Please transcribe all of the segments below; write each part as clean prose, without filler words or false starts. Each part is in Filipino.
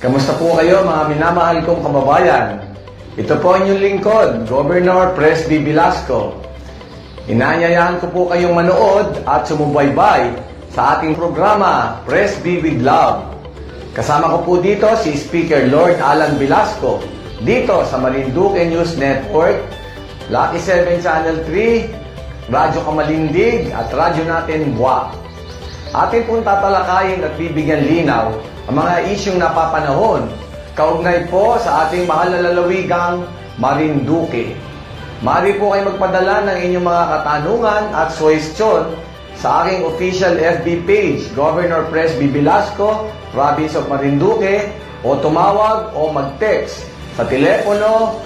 Kamusta po kayo mga minamahal kong kababayan? Ito po ang inyong lingkod, Governor Presby Velasco. Inaanyayahan ko po kayong manood at sumubaybay sa ating programa, Presby with Love. Kasama ko po dito si Speaker Lord Alan Velasco, dito sa Marinduque News Network, Lucky 7 Channel 3, Radyo Kamalindig at Radyo Natin Buwak. Atin pong tatalakayin at bibigyan linaw ang mga isyong napapanahon kaugnay po sa ating mahal na lalawigang Marinduque. Maaari po kayo magpadala ng inyong mga katanungan at suwestyon sa aking official FB page, Governor Presby Velasco, Province of Marinduque, o tumawag o mag-text sa telepono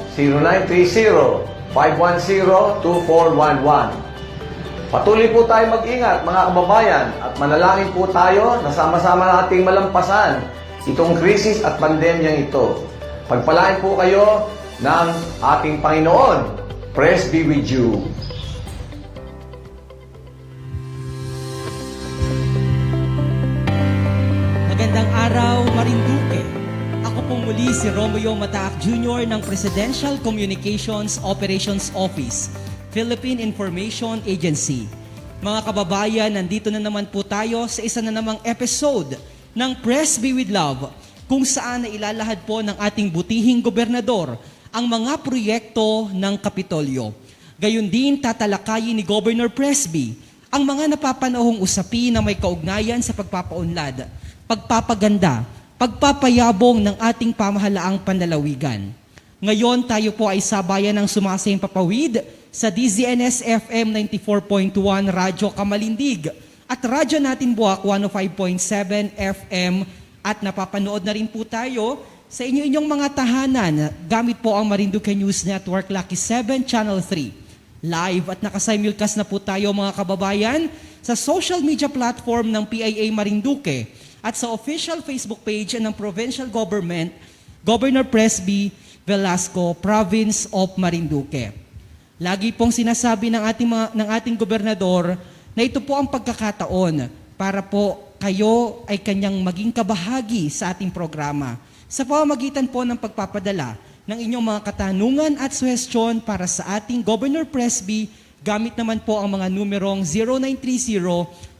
0930-510-2411. Patuloy po tayo mag-ingat mga kababayan at manalangin po tayo na sama-sama nating malampasan itong krisis at pandemyang ito. Pagpalain po kayo ng ating Panginoon. Praise be with you. Magandang araw, Marinduque. Ako pong muli si Romeo Mataak Jr. ng Presidential Communications Operations Office, Philippine Information Agency. Mga kababayan, nandito na naman po tayo sa isa na namang episode ng Presby with Love, kung saan na ilalahad po ng ating butihing gobernador ang mga proyekto ng Kapitolyo. Gayon din tatalakayin ni Governor Presby ang mga napapanahong usapin na may kaugnayan sa pagpapaunlad, pagpapaganda, pagpapayabong ng ating pamahalaang panlalawigan. Ngayon tayo po ay sabayan ng sumasayang papawid sa DZNS FM 94.1 Radyo Kamalindig at Radyo Natin Buwak 105.7 FM at napapanood na rin po tayo sa inyong mga tahanan gamit po ang Marinduque News Network Lucky 7 Channel 3. Live at nakasimulcast na po tayo mga kababayan sa social media platform ng PIA Marinduque at sa official Facebook page ng Provincial Government, Governor Presby Velasco, Province of Marinduque. Lagi pong sinasabi ng ating gobernador na ito po ang pagkakataon para po kayo ay kanyang maging kabahagi sa ating programa sa pamamagitan po ng pagpapadala ng inyong mga katanungan at suhestyon para sa ating Governor Presby gamit naman po ang mga numerong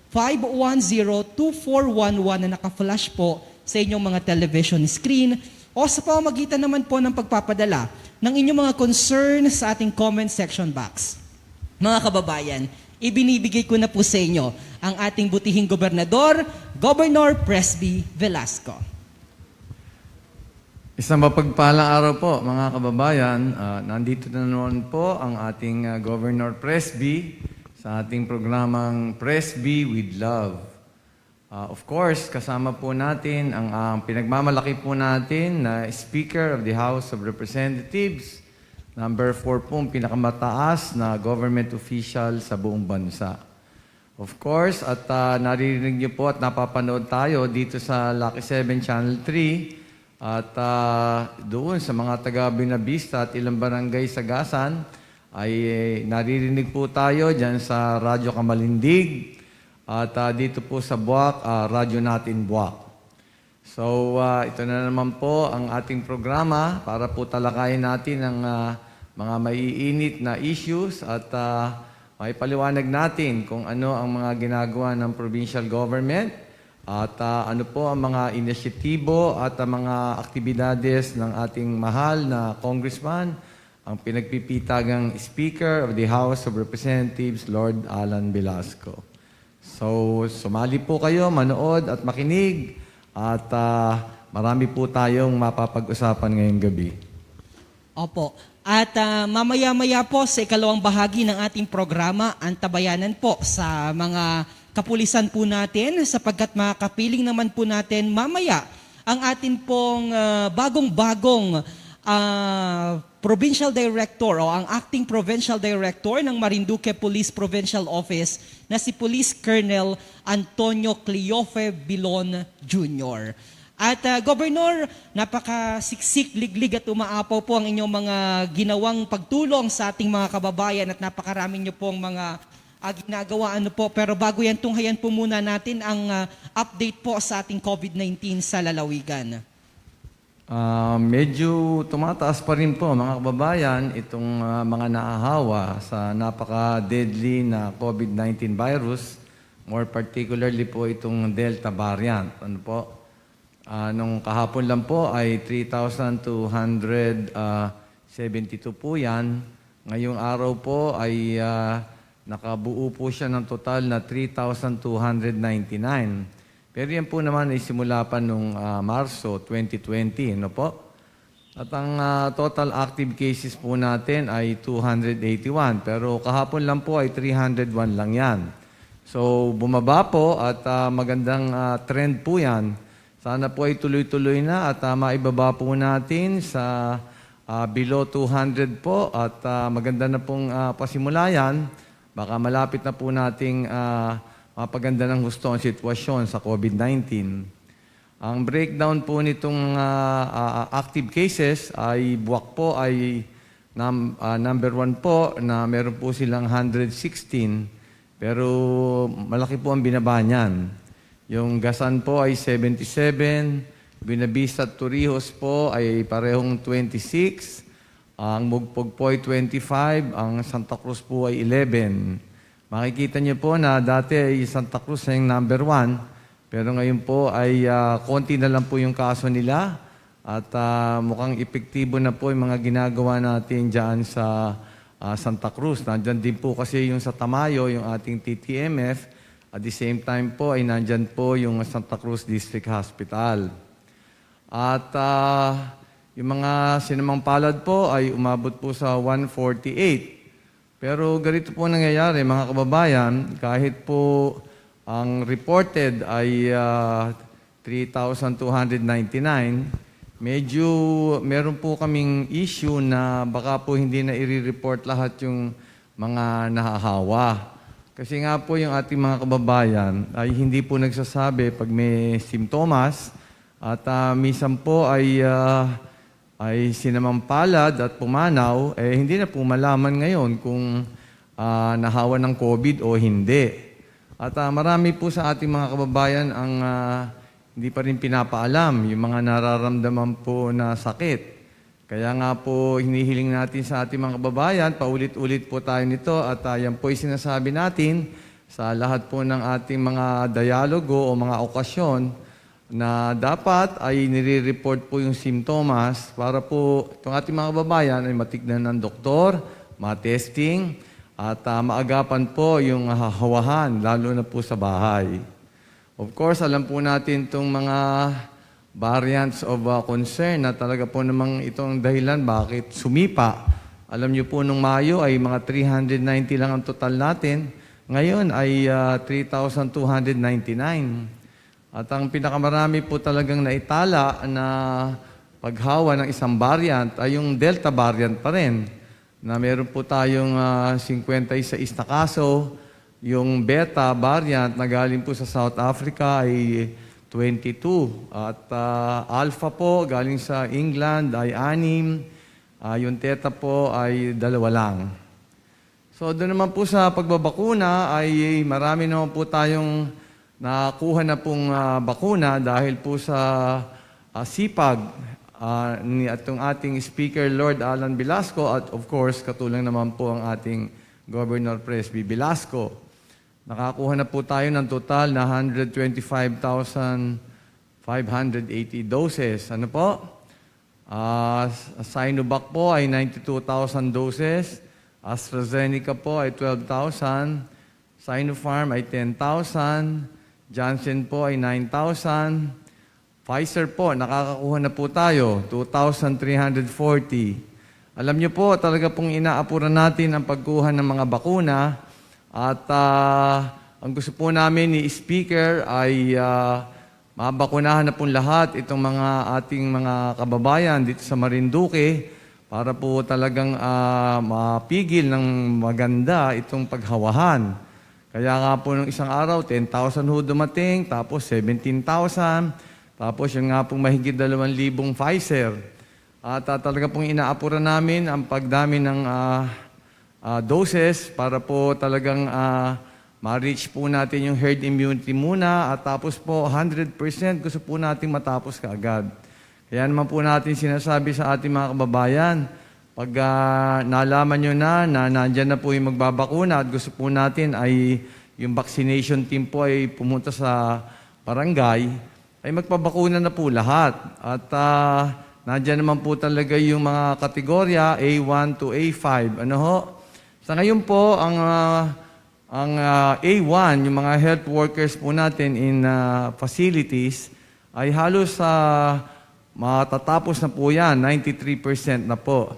0930-510-2411 na naka-flash po sa inyong mga television screen o sa pamamagitan naman po ng pagpapadala ng inyong mga concern sa ating comment section box. Mga kababayan, ibinibigay ko na po sa inyo ang ating butihing gobernador, Governor Presby Velasco. Isang mapagpalang araw po mga kababayan. Nandito na naman po ang ating Governor Presby sa ating programang Presby with Love. Of course, kasama po natin ang pinagmamalaki po natin na Speaker of the House of Representatives, number 4 pong pinakamataas na government official sa buong bansa. Of course, at naririnig niyo po at napapanood tayo dito sa Lucky 7 Channel 3 at doon sa mga taga-Binavista at ilang barangay sa Gasan ay naririnig po tayo dyan sa Radyo Kamalindig. At dito po sa Buwak, Radyo Natin Buwak. So, ito na naman po ang ating programa para po talakayin natin ang mga maiinit na issues at maipaliwanag natin kung ano ang mga ginagawa ng provincial government at ano po ang mga inisyatibo at ang mga aktibidades ng ating mahal na congressman, ang pinagpipitagang Speaker of the House of Representatives, Lord Alan Velasco. So, sumali po kayo, manood at makinig at marami po tayong mapapag-usapan ngayong gabi. Opo. At mamaya-maya po sa ikalawang bahagi ng ating programa, antabayanan po sa mga kapulisan po natin sapagkat makakapiling naman po natin mamaya ang atin pong bagong-bagong Provincial Director o ang Acting Provincial Director ng Marinduque Police Provincial Office na si Police Colonel Antonio Cleofe Bilon Jr. At Governor, napakasiksik, liglig at umaapaw po ang inyong mga ginawang pagtulong sa ating mga kababayan at napakarami niyo pong mga ginagawa po. Pero bago yan, tunghayan po muna natin ang update po sa ating COVID-19 sa lalawigan. Medyo tumataas pa rin po mga kababayan itong mga naahawa sa napaka-deadly na COVID-19 virus, more particularly po itong Delta variant. Ano po? Nung kahapon lang po ay 3,272 po yan. Ngayong araw po ay nakabuo po siya ng total na 3,299. Pero yan po naman ay simula pa noong Marso 2020, no po? At ang total active cases po natin ay 281. Pero kahapon lang po ay 301 lang yan. So bumaba po at magandang trend po yan. Sana po ay tuloy-tuloy na at maibaba po natin sa below 200 po. At maganda na pong pasimula yan. Baka malapit na po nating mapaganda ng gusto ang sitwasyon sa COVID-19. Ang breakdown po nitong active cases ay buwak po ay number 1 po na meron po silang 116 pero malaki po ang binaba niyan. Yung Gasan po ay 77, Buenavista at Torrijos po ay parehong 26, ang Mugpog po ay 25, ang Santa Cruz po ay 11. Makikita niyo po na dati ay Santa Cruz ay yung number 1, pero ngayon po ay konti na lang po yung kaso nila at mukhang epektibo na po yung mga ginagawa natin dyan sa Santa Cruz. Nandyan din po kasi yung sa Tamayo, yung ating TTMF. At the same time po ay nandyan po yung Santa Cruz District Hospital. At yung mga sinamang palad po ay umabot po sa 148. Pero ganito po nangyayari, mga kababayan, kahit po ang reported ay 3,299, medyo meron po kaming issue na baka po hindi na i-report lahat yung mga nahahawa. Kasi nga po yung ating mga kababayan ay hindi po nagsasabi pag may simptomas at minsan po ay sinamang palad at pumanaw, hindi na po malaman ngayon kung nahawa ng COVID o hindi. At marami po sa ating mga kababayan ang hindi pa rin pinapaalam yung mga nararamdaman po na sakit. Kaya nga po hinihiling natin sa ating mga kababayan, paulit-ulit po tayo nito at yan po ay sinasabi natin sa lahat po ng ating mga dialogo o mga okasyon na dapat ay nire-report po yung simptomas para po itong ating mga kababayan ay matignan ng doktor, ma-testing, at maagapan po yung hahawahan, lalo na po sa bahay. Of course, alam po natin itong mga variants of concern na talaga po namang itong dahilan bakit sumipa. Alam niyo po nung Mayo ay mga 390 lang ang total natin. Ngayon ay 3,299. At ang pinakamarami po talagang naitala na paghawa ng isang variant ay yung Delta variant pa rin. Na meron po tayong 56 na kaso. Yung Beta variant na galing po sa South Africa ay 22. At Alpha po galing sa England ay 6. Yung Theta po ay 2 lang. So doon naman po sa pagbabakuna ay marami naman po tayong nakakuha na pong bakuna dahil po sa sipag ni atong ating Speaker Lord Alan Velasco at of course katulang naman po ang ating Governor Presby Velasco. Nakakuha na po tayo ng total na 125,580 doses. Ano po? Sinovac po ay 92,000 doses. AstraZeneca po ay 12,000. Sinopharm ay 10,000. Janssen po ay 9,000. Pfizer po, nakakakuha na po tayo, 2,340. Alam niyo po, talaga pong inaapuran natin ang pagkuha ng mga bakuna at ang gusto po namin ni Speaker ay mabakunahan na po lahat itong mga ating mga kababayan dito sa Marinduque para po talagang mapigil ng maganda itong paghawahan. Kaya nga po nung isang araw, 10,000 ho dumating, tapos 17,000, tapos yung nga pong mahigit 2,000 Pfizer. At talaga pong inaapuran namin ang pagdami ng doses para po talagang ma-reach po natin yung herd immunity muna at tapos po 100% gusto po natin matapos kaagad. Kaya naman po natin sinasabi sa ating mga kababayan, pag nalaman nyo na nandyan na po yung magbabakuna at gusto po natin ay yung vaccination team po ay pumunta sa barangay, ay magpabakuna na po lahat. At nandyan naman po talaga yung mga kategorya A1 to A5. Ano ho? Sa ngayon po, ang A1, yung mga health workers po natin in facilities, ay halos matatapos na po yan, 93% na po.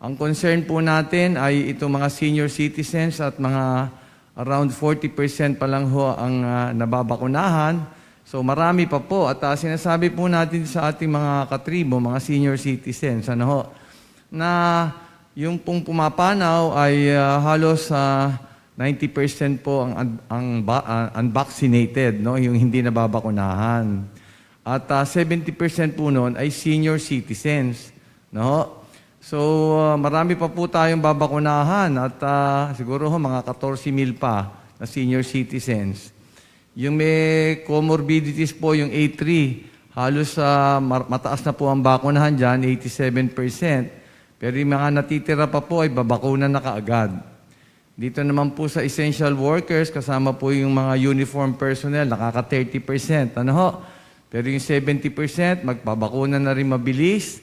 Ang concern po natin ay itong mga senior citizens at mga around 40% pa lang ho ang nababakunahan. So marami pa po. At sinasabi po natin sa ating mga katribo, mga senior citizens, ano ho, na yung pong pumapanaw ay halos 90% po ang unvaccinated, no? Yung hindi nababakunahan. At 70% po noon ay senior citizens. No? So, marami pa po tayong babakunahan at siguro mga 14,000 pa na senior citizens. Yung may comorbidities po, yung A3, halos mataas na po ang bakunahan dyan, 87%. Pero yung mga natitira pa po ay babakunan na kaagad. Dito naman po sa essential workers, kasama po yung mga uniform personnel, nakaka 30%. Ano ho? Pero yung 70%, magpabakuna na rin mabilis.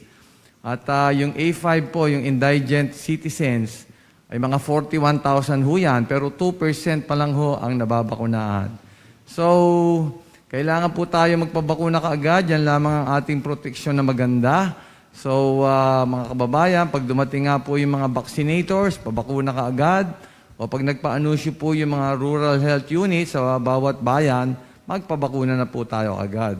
At yung A5 po, yung indigent citizens, ay mga 41,000 ho yan, pero 2% pa lang ho ang nababakunahan. So, kailangan po tayo magpabakuna kaagad. Yan lamang ang ating proteksyon na maganda. So, mga kababayan, pag dumating nga po yung mga vaccinators, pabakuna kaagad. O pag nagpa-anusyo po yung mga rural health units sa bawat bayan, magpabakuna na po tayo agad.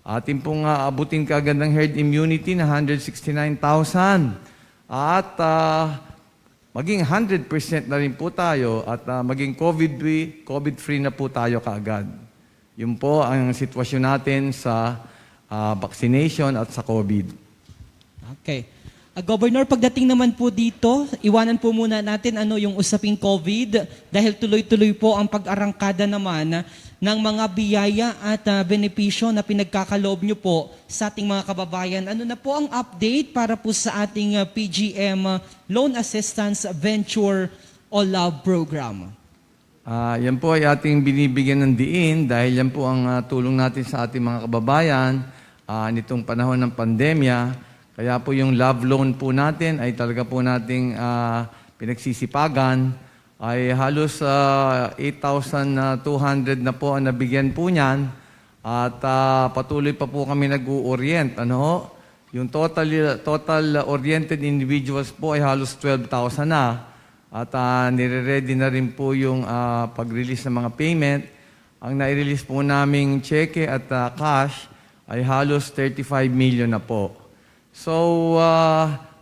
Atin pong abutin kaagad ng herd immunity na 169,000. At maging 100% na rin po tayo at maging COVID-free na po tayo kaagad. Yun po ang sitwasyon natin sa vaccination at sa COVID. Okay. Governor, pagdating naman po dito, iwanan po muna natin yung usaping COVID dahil tuloy-tuloy po ang pag-arangkada naman ng mga biyaya at benepisyo na pinagkakaloob nyo po sa ating mga kababayan. Ano na po ang update para po sa ating PGM Loan Assistance Venture All Love Program? Yan po ay ating binibigyan ng diin dahil yan po ang tulong natin sa ating mga kababayan nitong panahon ng pandemya. Kaya po yung love loan po natin ay talaga po nating pinagsisipagan ay halos 8,200 na po ang nabigyan po niyan at patuloy pa po kami nag-u-orient. Ano ho? Yung total oriented individuals po ay halos 12,000 na at nire-ready na rin po yung pag-release ng mga payment. Ang nai-release po naming cheque at cash ay halos 35 million na po. So,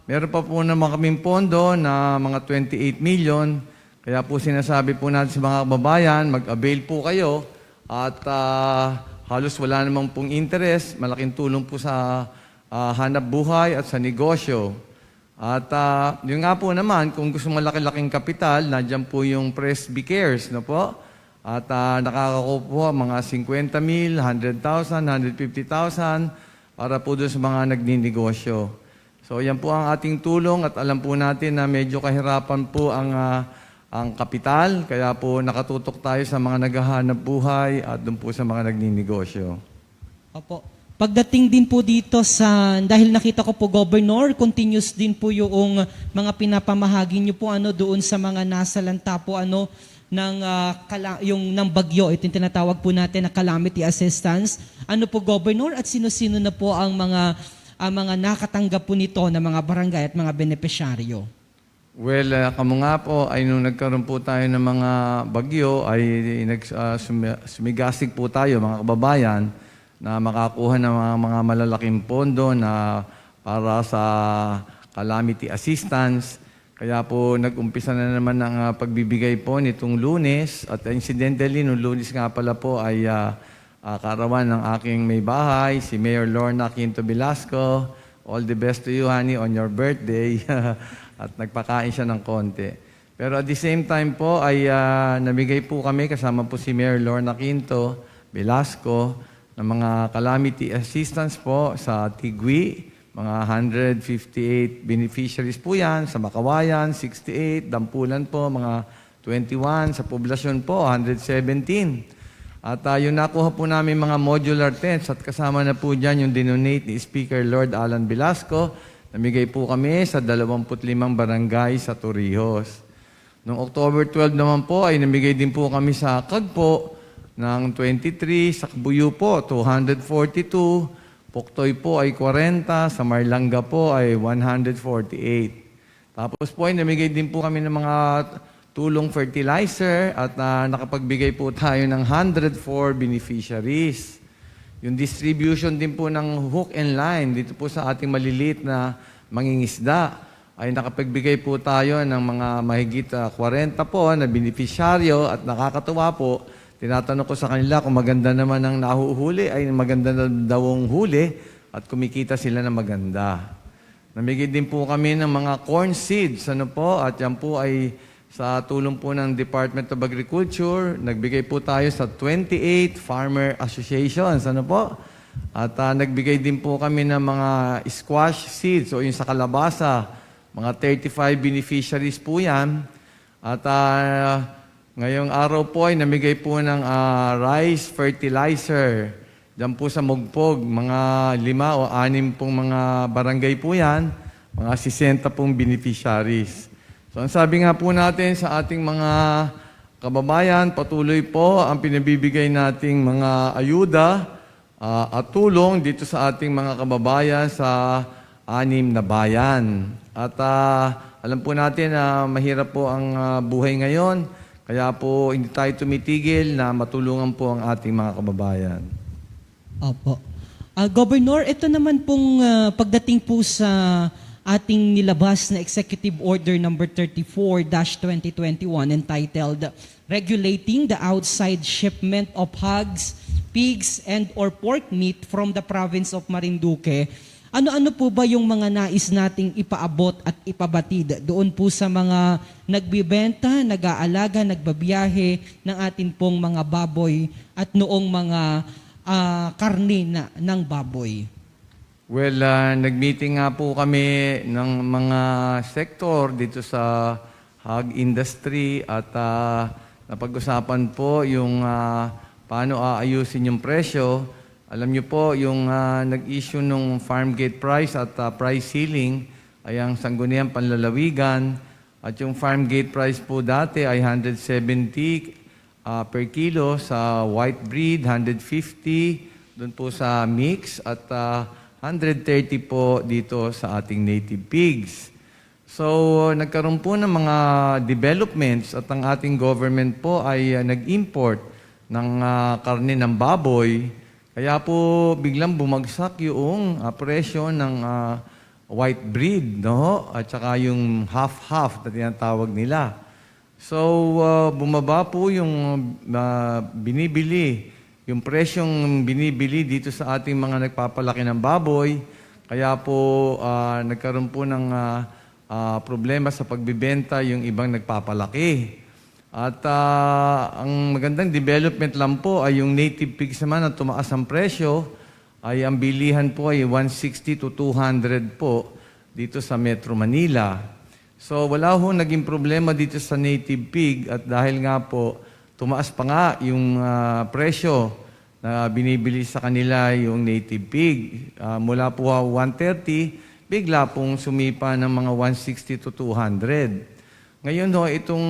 meron pa po naman kaming pondo na mga 28 million. Kaya po sinasabi po natin sa mga kababayan, mag-avail po kayo at halos wala namang pong interest. Malaking tulong po sa hanap buhay at sa negosyo. At yun nga po naman, kung gusto malaki-laking kapital, nandiyan po yung Presby Cares, no po? At nakakakuha po mga 50,000, 100,000, 150,000 para po doon sa mga nagninegosyo. So yan po ang ating tulong at alam po natin na medyo kahirapan po ang kapital, kaya po nakatutok tayo sa mga naghahanap buhay at doon po sa mga nagninegosyo. Opo. Pagdating din po dito dahil nakita ko po, Governor, continuous din po yung mga pinapamahagi niyo po doon sa mga nasalanta po ng bagyo, ito yung tinatawag po natin na calamity assistance. Ano po, Governor, at sino-sino na po ang mga nakatanggap po nito na mga barangay at mga benepisyaryo? Well, kamo nga po ay nung nagkaroon po tayo ng mga bagyo ay sumigasig po tayo mga kababayan na makakuha ng mga malalaking pondo na para sa calamity assistance. Kaya po nag-umpisa na naman ang pagbibigay po nitong Lunes. At incidentally, nung Lunes nga pala po ay karawan ng aking may bahay, si Mayor Lorna Quinto Velasco. All the best to you, honey, on your birthday. At nagpakain siya ng konti. Pero at the same time po ay namigay po kami kasama po si Mayor Lorna Quinto Velasco ng mga calamity assistance po sa Tigwi. Mga 158 beneficiaries po yan. Sa Makawayan, 68. Dampulan po, mga 21. Sa poblasyon po, 117. At yung nakuha po namin mga modular tents at kasama na po dyan yung dinonate ni Speaker Lord Alan Velasco. Namigay po kami sa 25 barangay sa Torrijos. Noong October 12 naman po ay namigay din po kami sa Kagpo ng 23, sa Kabuyo po 242, Puktoy po ay 40, sa Marlanga po ay 148. Tapos po ay namigay din po kami ng mga tulong fertilizer at nakapagbigay po tayo ng 104 beneficiaries. Yung distribution din po ng hook and line dito po sa ating maliliit na mangingisda ay nakapagbigay po tayo ng mga mahigit 40 po na beneficiaryo at nakakatuwa po. Tinatanong ko sa kanila kung maganda naman ang nahuhuli ay maganda na daw ang huli at kumikita sila na maganda. Namigay din po kami ng mga corn seeds at yan po ay sa tulong po ng Department of Agriculture, nagbigay po tayo sa 28 farmer associations. At nagbigay din po kami ng mga squash seeds o yung sa kalabasa. Mga 35 beneficiaries po yan. At ngayong araw po ay namigay po ng rice fertilizer. Diyan po sa Mugpog, mga 5 o 6 pong mga barangay po yan. Mga 60 pong beneficiaries. So, ang sabi nga po natin sa ating mga kababayan, patuloy po ang pinabibigay nating mga ayuda at tulong dito sa ating mga kababayan sa 6 na bayan. At alam po natin na mahirap po ang buhay ngayon, kaya po hindi tayo tumitigil na matulungan po ang ating mga kababayan. Opo. Governor, ito naman pong pagdating po sa ating nilabas na Executive Order number 34-2021 entitled Regulating the Outside Shipment of Hogs, Pigs, and or Pork Meat from the Province of Marinduque. Ano-ano po ba yung mga nais nating ipaabot at ipabatid doon po sa mga nagbibenta, nag-aalaga, nagbabiyahe ng atin pong mga baboy at noong mga karne ng baboy? Well, nag-meeting nga po kami ng mga sektor dito sa hog industry at napag-usapan po yung paano aayusin yung presyo. Alam niyo po, yung nag-issue ng farm gate price at price ceiling ay ang Sangguniang Panlalawigan at yung farm gate price po dati ay 170 per kilo sa white breed, 150 doon po sa mix at 130 po dito sa ating native pigs. So, nagkaroon po ng mga developments at ang ating government po ay nag-import ng karne ng baboy. Kaya po biglang bumagsak yung presyo ng white breed, no? At saka yung half-half na tinatawag nila. So, bumaba po yung binibili. Yung presyong binibili dito sa ating mga nagpapalaki ng baboy, kaya po nagkaroon po ng problema sa pagbibenta yung ibang nagpapalaki. At ang magandang development lang po ay yung native pigs naman na tumaas ang presyo, ay ang bilihan po ay 160 to 200 po dito sa Metro Manila. So wala ho naging problema dito sa native pig at dahil nga po tumaas pa nga yung presyo na binibili sa kanila yung native pig. Mula po 130, bigla pong sumipa ng mga 160 to 200. Ngayon ho, itong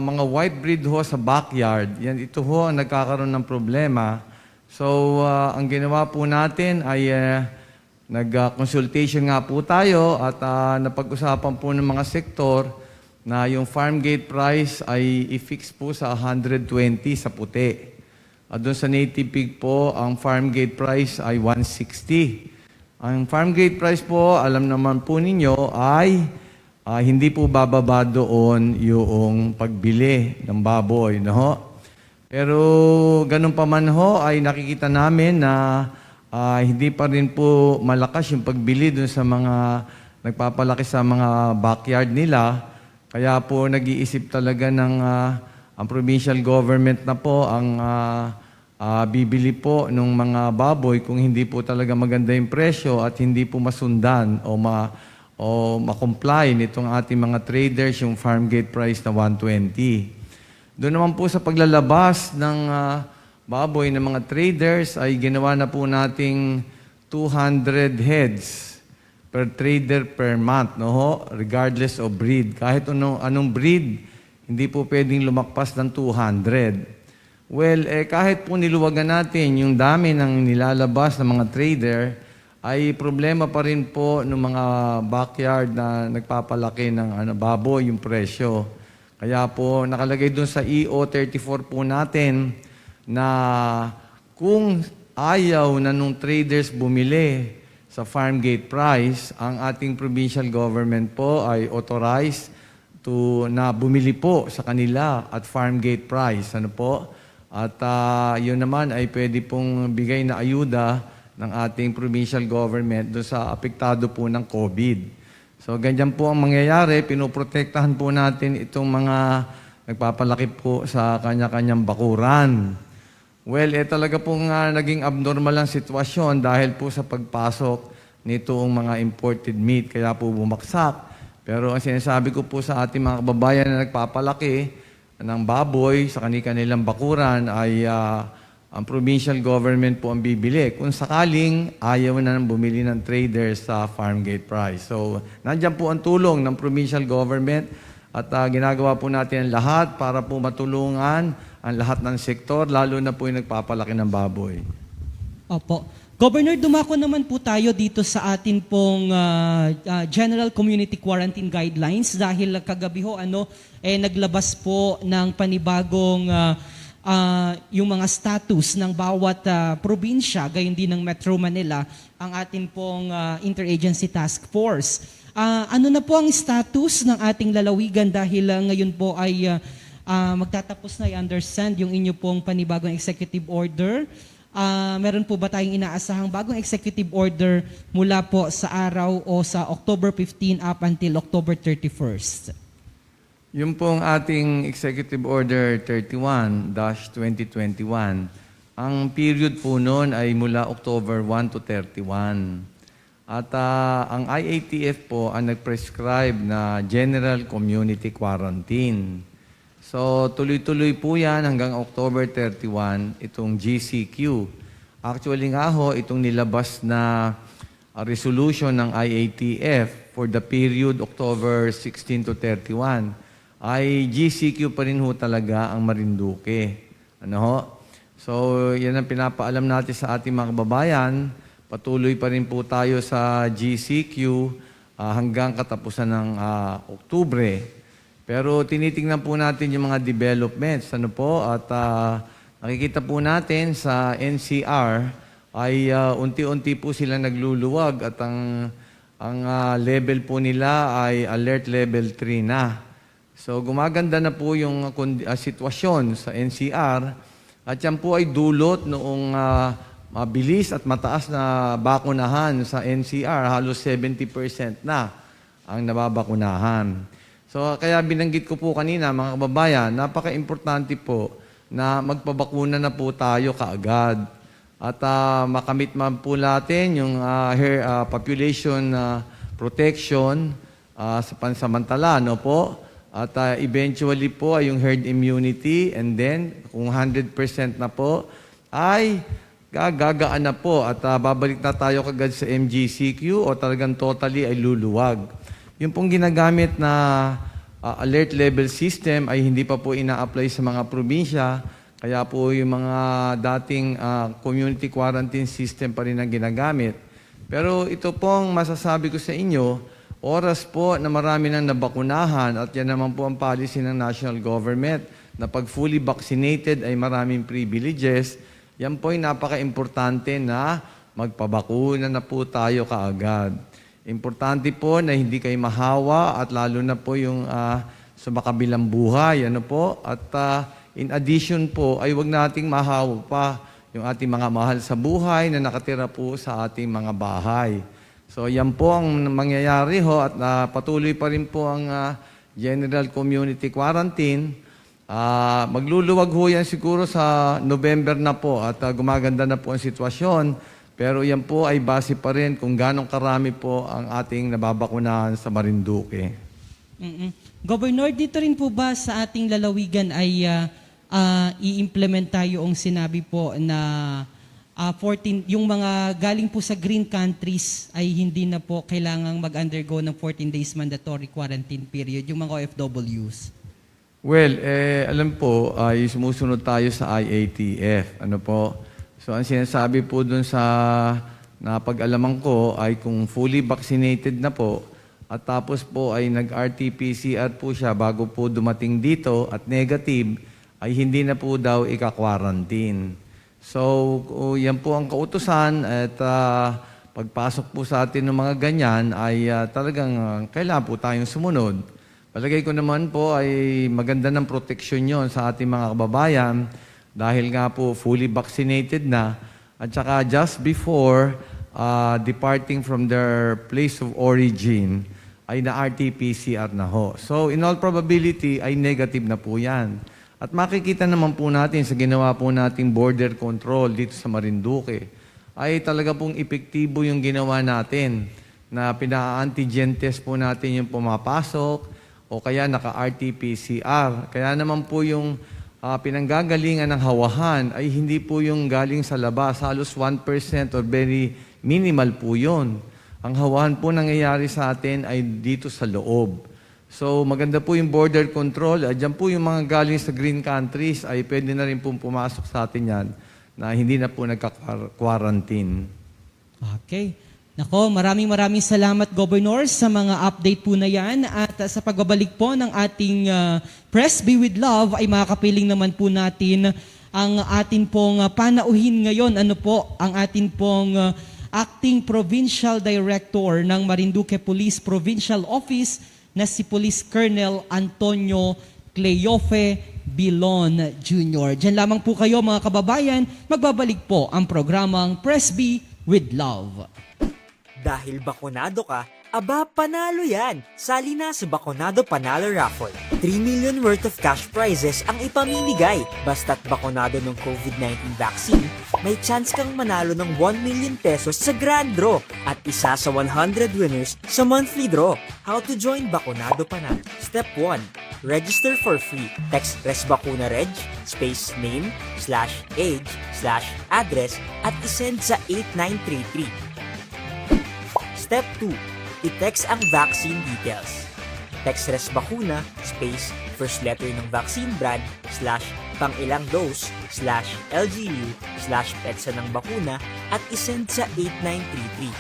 mga white breed ho sa backyard, ito ho ang nagkakaroon ng problema. So, ang ginawa po natin ay nag-consultation nga po tayo at napag-usapan po ng mga sektor na yung farm gate price ay i-fix po sa 120 sa puti. At doon sa native pig po, ang farm gate price ay 160. Ang farm gate price po, alam naman po ninyo, ay hindi po bababa doon yung pagbili ng baboy. No? Pero ganun pa man ho, ay nakikita namin na hindi pa rin po malakas yung pagbili doon sa mga nagpapalaki sa mga backyard nila. Kaya po nag-iisip talaga ng ang provincial government na po ang bibili po ng mga baboy kung hindi po talaga maganda yung presyo at hindi po masundan o ma-comply nitong ating mga traders yung farm gate price na 120. Doon naman po sa paglalabas ng baboy ng mga traders ay ginawa na po nating 200 heads per trader per month, no ho? Regardless of breed. Kahit anong breed, hindi po pwedeng lumakpas ng 200. Well, kahit po niluwagan natin yung dami ng nilalabas ng mga trader, ay problema pa rin po ng mga backyard na nagpapalaki ng baboy yung presyo. Kaya po nakalagay doon sa EO34 po natin na kung ayaw na nung traders bumili sa farm gate price, ang ating provincial government po ay authorized na bumili po sa kanila at farm gate price. Ano po? At yun naman ay pwede pong bigay na ayuda ng ating provincial government doon sa apektado po ng COVID. So ganyan po ang mangyayari, pinoprotektahan po natin itong mga nagpapalaki po sa kanya-kanyang bakuran. Well, talaga pong naging abnormal ang sitwasyon dahil po sa pagpasok nitong mga imported meat, kaya po bumaksak. Pero ang sinasabi ko po sa ating mga kababayan na nagpapalaki ng baboy sa kanilang bakuran ay ang provincial government po ang bibili. Kung sakaling ayaw na nang bumili ng traders sa farm gate price. So, nandiyan po ang tulong ng provincial government at ginagawa po natin ang lahat para po matulungan ang lahat ng sektor, lalo na po yung nagpapalaki ng baboy. Opo. Governor, dumako naman po tayo dito sa atin pong General Community Quarantine Guidelines dahil kagabi ho, naglabas po ng panibagong yung mga status ng bawat probinsya, gayon din ng Metro Manila, ang atin pong Interagency Task Force. Ano na po ang status ng ating lalawigan dahil ngayon po ay magtatapos na, I understand, yung inyo pong panibagong executive order. Meron po ba tayong inaasahang bagong executive order mula po sa araw o sa October 15 up until October 31st? Yung pong ating Executive Order 31-2021, ang period po noon ay mula October 1 to 31. At ang IATF po ang nag-prescribe na General Community Quarantine. So, tuloy-tuloy po yan hanggang October 31, itong GCQ. Actually nga ho, itong nilabas na resolution ng IATF for the period October 16 to 31 ay GCQ pa rin ho talaga ang Marinduque. Ano ho? So, yan ang pinapaalam natin sa ating mga kababayan. Patuloy pa rin po tayo sa GCQ hanggang katapusan ng Oktubre. Pero tinitingnan po natin yung mga developments, at nakikita po natin sa NCR ay unti-unti po sila nagluluwag at ang level po nila ay alert level 3 na. So gumaganda na po yung sitwasyon sa NCR at yan po ay dulot noong mabilis at mataas na bakunahan sa NCR, halos 70% na ang nababakunahan. So, kaya binanggit ko po kanina, mga kababayan, napaka-importante po na magpabakuna na po tayo kaagad. At makamit man po natin yung population protection sa pansamantala, no po? At eventually po ay yung herd immunity and then kung 100% na po ay gagagaan na po at babalik na tayo kagad sa MGCQ o talagang totally ay luluwag. Yung pong ginagamit na alert level system ay hindi pa po ina-apply sa mga probinsya, kaya po yung mga dating community quarantine system pa rin ang ginagamit. Pero ito pong masasabi ko sa inyo, oras po na marami nang nabakunahan at yan naman po ang policy ng national government na pag fully vaccinated ay maraming privileges, yan po ay napaka-importante na magpabakuna na po tayo kaagad. Importante po na hindi kayo mahawa at lalo na po yung sa makabilang buhay. At in addition po ay wag nating mahawa pa yung ating mga mahal sa buhay na nakatira po sa ating mga bahay. So yan po ang mangyayari ho at patuloy pa rin po ang General Community Quarantine. Magluluwag ho yan siguro sa November na po at gumaganda na po ang sitwasyon. Pero yan po ay base pa rin kung gano'ng karami po ang ating nababakunahan sa Marinduque. Governor, dito rin po ba sa ating lalawigan ay i-implement tayo ang sinabi po na 14, yung mga galing po sa green countries ay hindi na po kailangang mag-undergo ng 14 days mandatory quarantine period, yung mga OFWs? Well, alam po, ay sumusunod tayo sa IATF. Ano po? So, ang sinasabi po dun sa napag-alaman ko ay kung fully vaccinated na po at tapos po ay nag-RT-PCR po siya bago po dumating dito at negative, ay hindi na po daw ika-quarantine. So, yan po ang kautusan at pagpasok po sa atin ng mga ganyan ay talagang kailangan po tayong sumunod. Palagay ko naman po ay maganda ng proteksyon yon sa ating mga kababayan dahil nga po fully vaccinated na at saka just before departing from their place of origin ay na RT-PCR na ho. So, in all probability ay negative na po yan. At makikita naman po natin sa ginawa po nating border control dito sa Marinduque, ay talaga pong epektibo yung ginawa natin na pina-antigen test po natin yung pumapasok o kaya naka-RT-PCR. Kaya naman po yung pinanggagalingan ng hawahan ay hindi po yung galing sa labas, halos 1% or very minimal po yun. Ang hawahan po nangyayari sa atin ay dito sa loob. So, maganda po yung border control. Diyan po yung mga galing sa green countries ay pwede na rin po pumasok sa atin yan na hindi na po nagka-quarantine. Okay. Nako, maraming salamat, Governor, sa mga update po na yan. At sa pagbabalik po ng ating Press Be With Love ay makakapiling naman po natin ang atin pong panauhin ngayon. Ano po ang atin pong Acting Provincial Director ng Marinduque Police Provincial Office na si Police Colonel Antonio Cleofe Bilon Jr. Diyan lamang po kayo mga kababayan, magbabalik po ang programang Press B with Love. Dahil bakunado ka, aba panalo yan! Sali na sa Bakunado Panalo Raffle. 3 million worth of cash prizes ang ipamimigay. Basta't bakunado ng COVID-19 vaccine, may chance kang manalo ng 1 million pesos sa grand draw at isa sa 100 winners sa monthly draw. How to join Bakunado Panalo? Step 1. Register for free. Text RESBACUNAREG, space name, /age, /address at isend sa 8933. Step 2. I-text ang vaccine details. Text RESBACUNA, space, first letter ng vaccine brand, /pangilang dose, /LGU, /petsa ng bakuna, at isend sa 8933.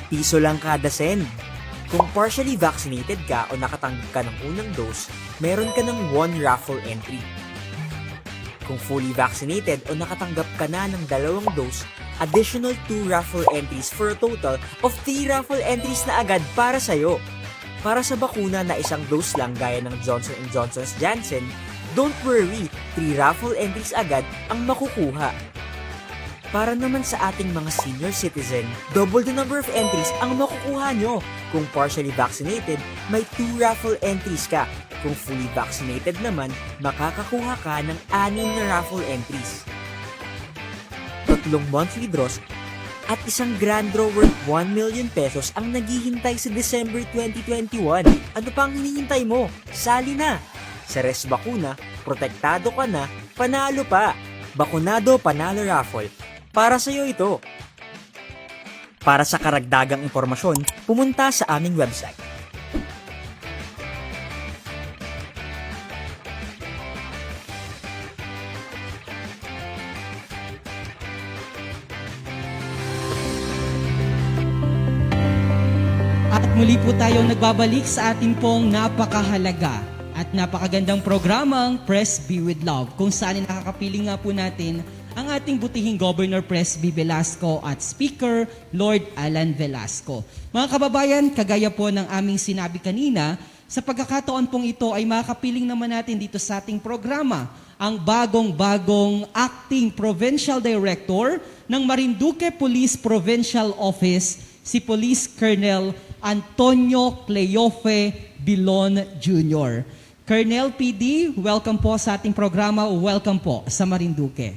Piso lang kada send. Kung partially vaccinated ka o nakatanggap ka ng unang dose, meron ka ng 1 raffle entry. Kung fully vaccinated o nakatanggap ka na ng 2 dose, additional 2 raffle entries for a total of 3 raffle entries na agad para sa'yo. Para sa bakuna na 1 dose lang gaya ng Johnson & Johnson's Janssen, don't worry, 3 raffle entries agad ang makukuha. Para naman sa ating mga senior citizen, double the number of entries ang makukuha nyo. Kung partially vaccinated, may 2 raffle entries ka. Kung fully vaccinated naman, makakakuha ka ng 6 na raffle entries. 3 monthly draws at isang grand draw worth 1 million pesos ang naghihintay sa December 2021. Ano pang hinihintay mo? Sali na! Sa RESBACUNA, protektado ka na, panalo pa! Bakunado Panalo Raffle. Para sa'yo ito. Para sa karagdagang impormasyon, pumunta sa aming website. At muli po tayong nagbabalik sa ating pong napakahalaga at napakagandang programang Press B with Love, kung saan nakakapiling nga po natin ang ating butihing Governor Press B. Velasco at Speaker Lord Alan Velasco. Mga kababayan, kagaya po ng aming sinabi kanina, sa pagkakataon pong ito ay makakapiling naman natin dito sa ating programa ang bagong-bagong Acting Provincial Director ng Marinduque Police Provincial Office, si Police Colonel Antonio Cleofe Bilon Jr. Colonel PD, welcome po sa ating programa. Welcome po sa Marinduque.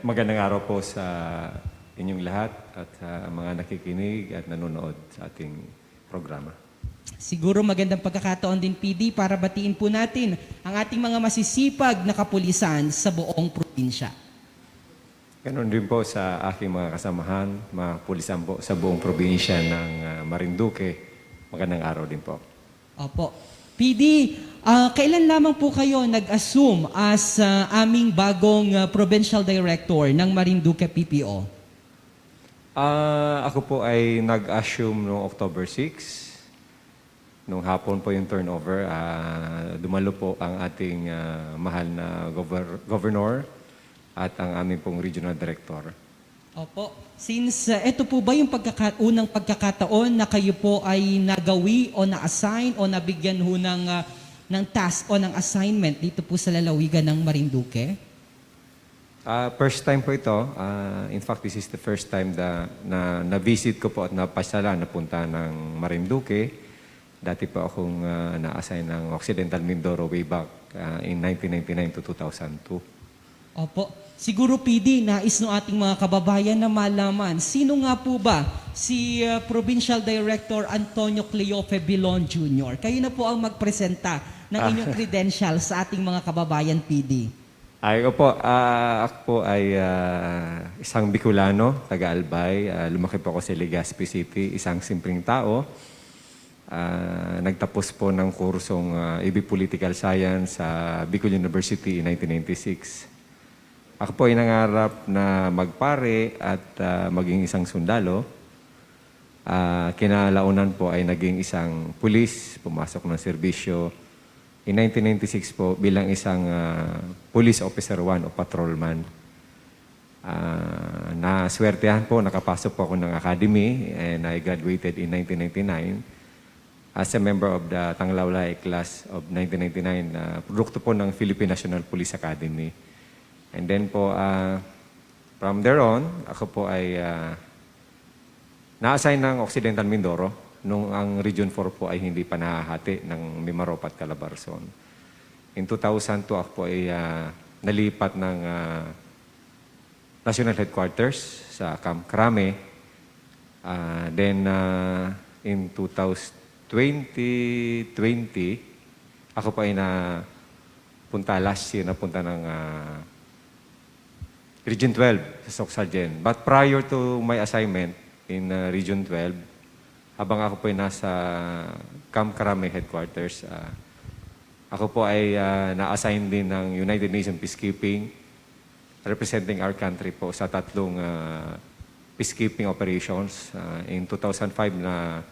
Magandang araw po sa inyong lahat at sa mga nakikinig at nanonood sa ating programa. Siguro magandang pagkakataon din, PD, para batiin po natin ang ating mga masisipag na kapulisan sa buong probinsya. Ganon din po sa aking mga kasamahan, mga pulisan po sa buong probinsya ng Marinduque. Magandang araw din po. Opo. PD, kailan lamang po kayo nag-assume as aming bagong provincial director ng Marinduque PPO? Ako po ay nag-assume noong October 6. Nung hapon po yung turnover, dumalo po ang ating mahal na governor at ang aming pong regional director. Opo. Since ito po ba yung unang pagkakataon na kayo po ay nagawi o na-assign o nabigyan ho ng task o ng assignment dito po sa lalawigan ng Marinduque? First time po ito. In fact, this is the first time na na-visit ko po at napasala napunta ng Marinduque. Dati po akong na-assign ng Occidental Mindoro way back in 1999 to 2002. Opo. Siguro, PD, nais ng ating mga kababayan na malaman, sino nga po ba si Provincial Director Antonio Cleofe Bilon Jr.? Kayo na po ang magpresenta ng inyong credentials sa ating mga kababayan, PD. Ako po ay isang Bicolano, taga-Albay. Lumaki po ako sa Legazpi City, isang simpleng tao. Nagtapos po ng kursong EB Political Science sa Bicol University in 1996. Ako po ay nangarap na magpare at maging isang sundalo. Kinalaunan po ay naging isang pulis, pumasok ng serbisyo. In 1996 po bilang isang police officer 1 o patrolman. Naswertehan po, nakapasok po ako ng academy and I graduated in 1999. As a member of the Tanglawlay class of 1999, produkto po ng Philippine National Police Academy. And then po, from there on, ako po ay na-assign ng Occidental Mindoro nung ang Region 4 po ay hindi pa nahahati ng Mimaropa at Calabarzon. In 2002, ako po ay nalipat ng National Headquarters sa Camp Crame. Then, in 2020, ako pa ay last year napunta ng Region 12 sa Soc Sargent. But prior to my assignment in Region 12, habang ako po ay nasa Camp Crame Headquarters, ako po ay na-assign din ng United Nations Peacekeeping, representing our country po sa tatlong peacekeeping operations. In 2005 na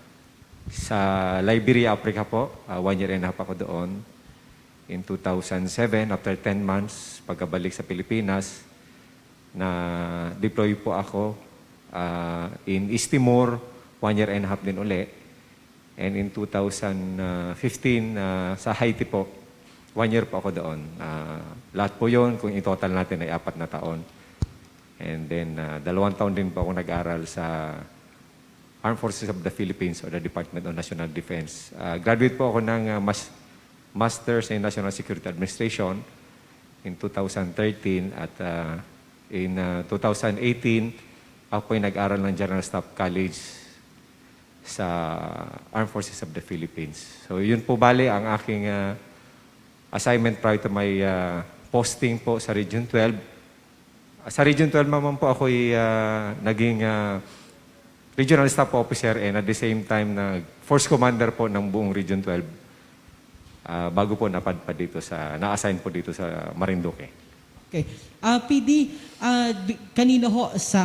sa Liberia, Africa po, 1 year and a half ako doon. In 2007, after 10 months, pagkabalik sa Pilipinas, na deploy po ako in East Timor, 1 year and a half din uli. And in 2015, sa Haiti po, 1 year po ako doon. Lahat po yun, kung i-total natin ay 4 na taon. And then, 2 taon din po ako nag-aral sa Armed Forces of the Philippines or the Department of National Defense. Graduate po ako ng Masters in National Security Administration in 2013 at in 2018, ako po ay nag-aral ng General Staff College sa Armed Forces of the Philippines. So yun po bali ang aking assignment prior to my posting po sa Region 12. Sa Region 12 naman po ako ay naging Regional Staff Officer and at the same time na Force Commander po ng buong Region 12 bago po napadpad dito na-assign po dito sa Marinduque. Okay. PD, kanina ho sa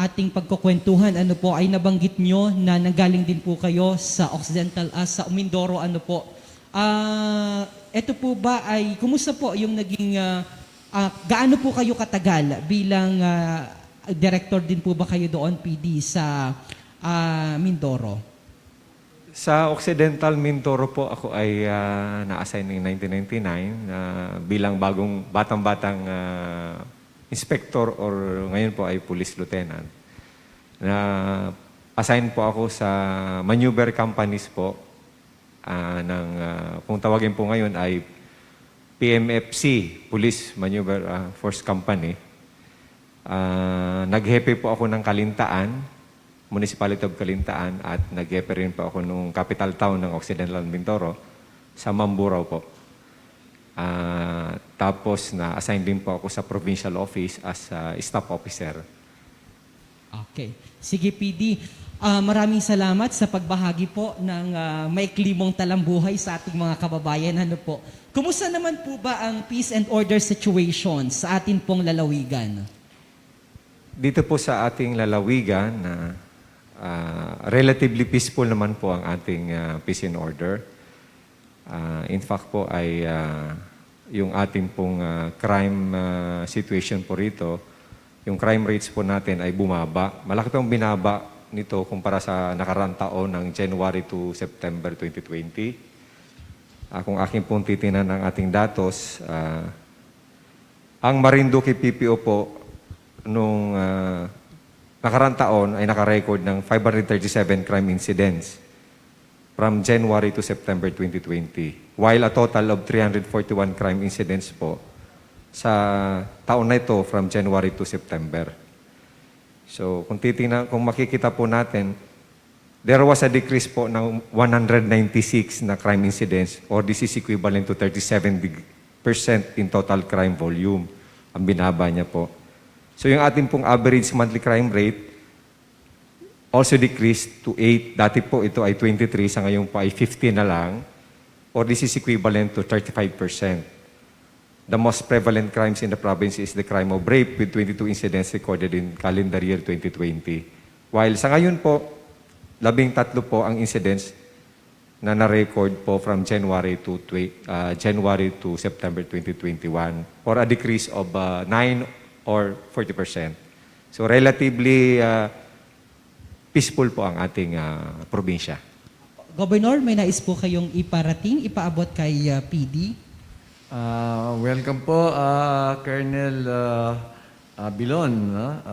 ating pagkukwentuhan, ano po, ay nabanggit nyo na nanggaling din po kayo sa Occidental, sa Mindoro, ano po. Ito po ba ay, kumusta po yung naging, gaano po kayo katagal bilang director din po ba kayo doon, PD, sa Mindoro? Sa Occidental Mindoro po ako ay na-assign in 1999 bilang batang-batang inspector or ngayon po ay police lieutenant. Na assign po ako sa maneuver companies po kung tawagin po ngayon ay PMFC, Police Maneuver Force Company. Naghepe po ako ng Kalintaan, Municipality of Kalintaan, at naghepe rin po ako nung capital town ng Occidental Mindoro, sa Mamburao po. Tapos na-assign din po ako sa provincial office as staff officer. Okay. Sige, PD. Maraming salamat sa pagbahagi po ng maikli mong talambuhay sa ating mga kababayan. Ano po? Kumusta naman po ba ang peace and order situation sa atin pong lalawigan? Dito po sa ating lalawigan, relatively peaceful naman po ang ating peace and order. In fact po ay yung ating pong crime situation po rito, yung crime rates po natin ay bumaba. Malaki pong binaba nito kumpara sa nakaraang taon ng January to September 2020. Kung aking pong titinan ang ating datos, ang Marinduque PPO po nung nakaraang taon ay nakarecord ng 537 crime incidents from January to September 2020. While a total of 341 crime incidents po sa taon na ito from January to September. So kung makikita po natin, there was a decrease po ng 196 na crime incidents, or this is equivalent to 37% in total crime volume. Ang binaba niya po. So yung ating pong average monthly crime rate also decreased to 8. Dati po ito ay 23, sa ngayon po ay 15 na lang, or this is equivalent to 35%. The most prevalent crimes in the province is the crime of rape, with 22 incidents recorded in calendar year 2020. While sa ngayon po, 13 po ang incidents na na-record po from January to September 2021, or a decrease of 9 or 40%. So relatively peaceful po ang ating probinsya. Governor, may nais po kayong iparating, ipaabot kay PD? Welcome po, Colonel Bilon,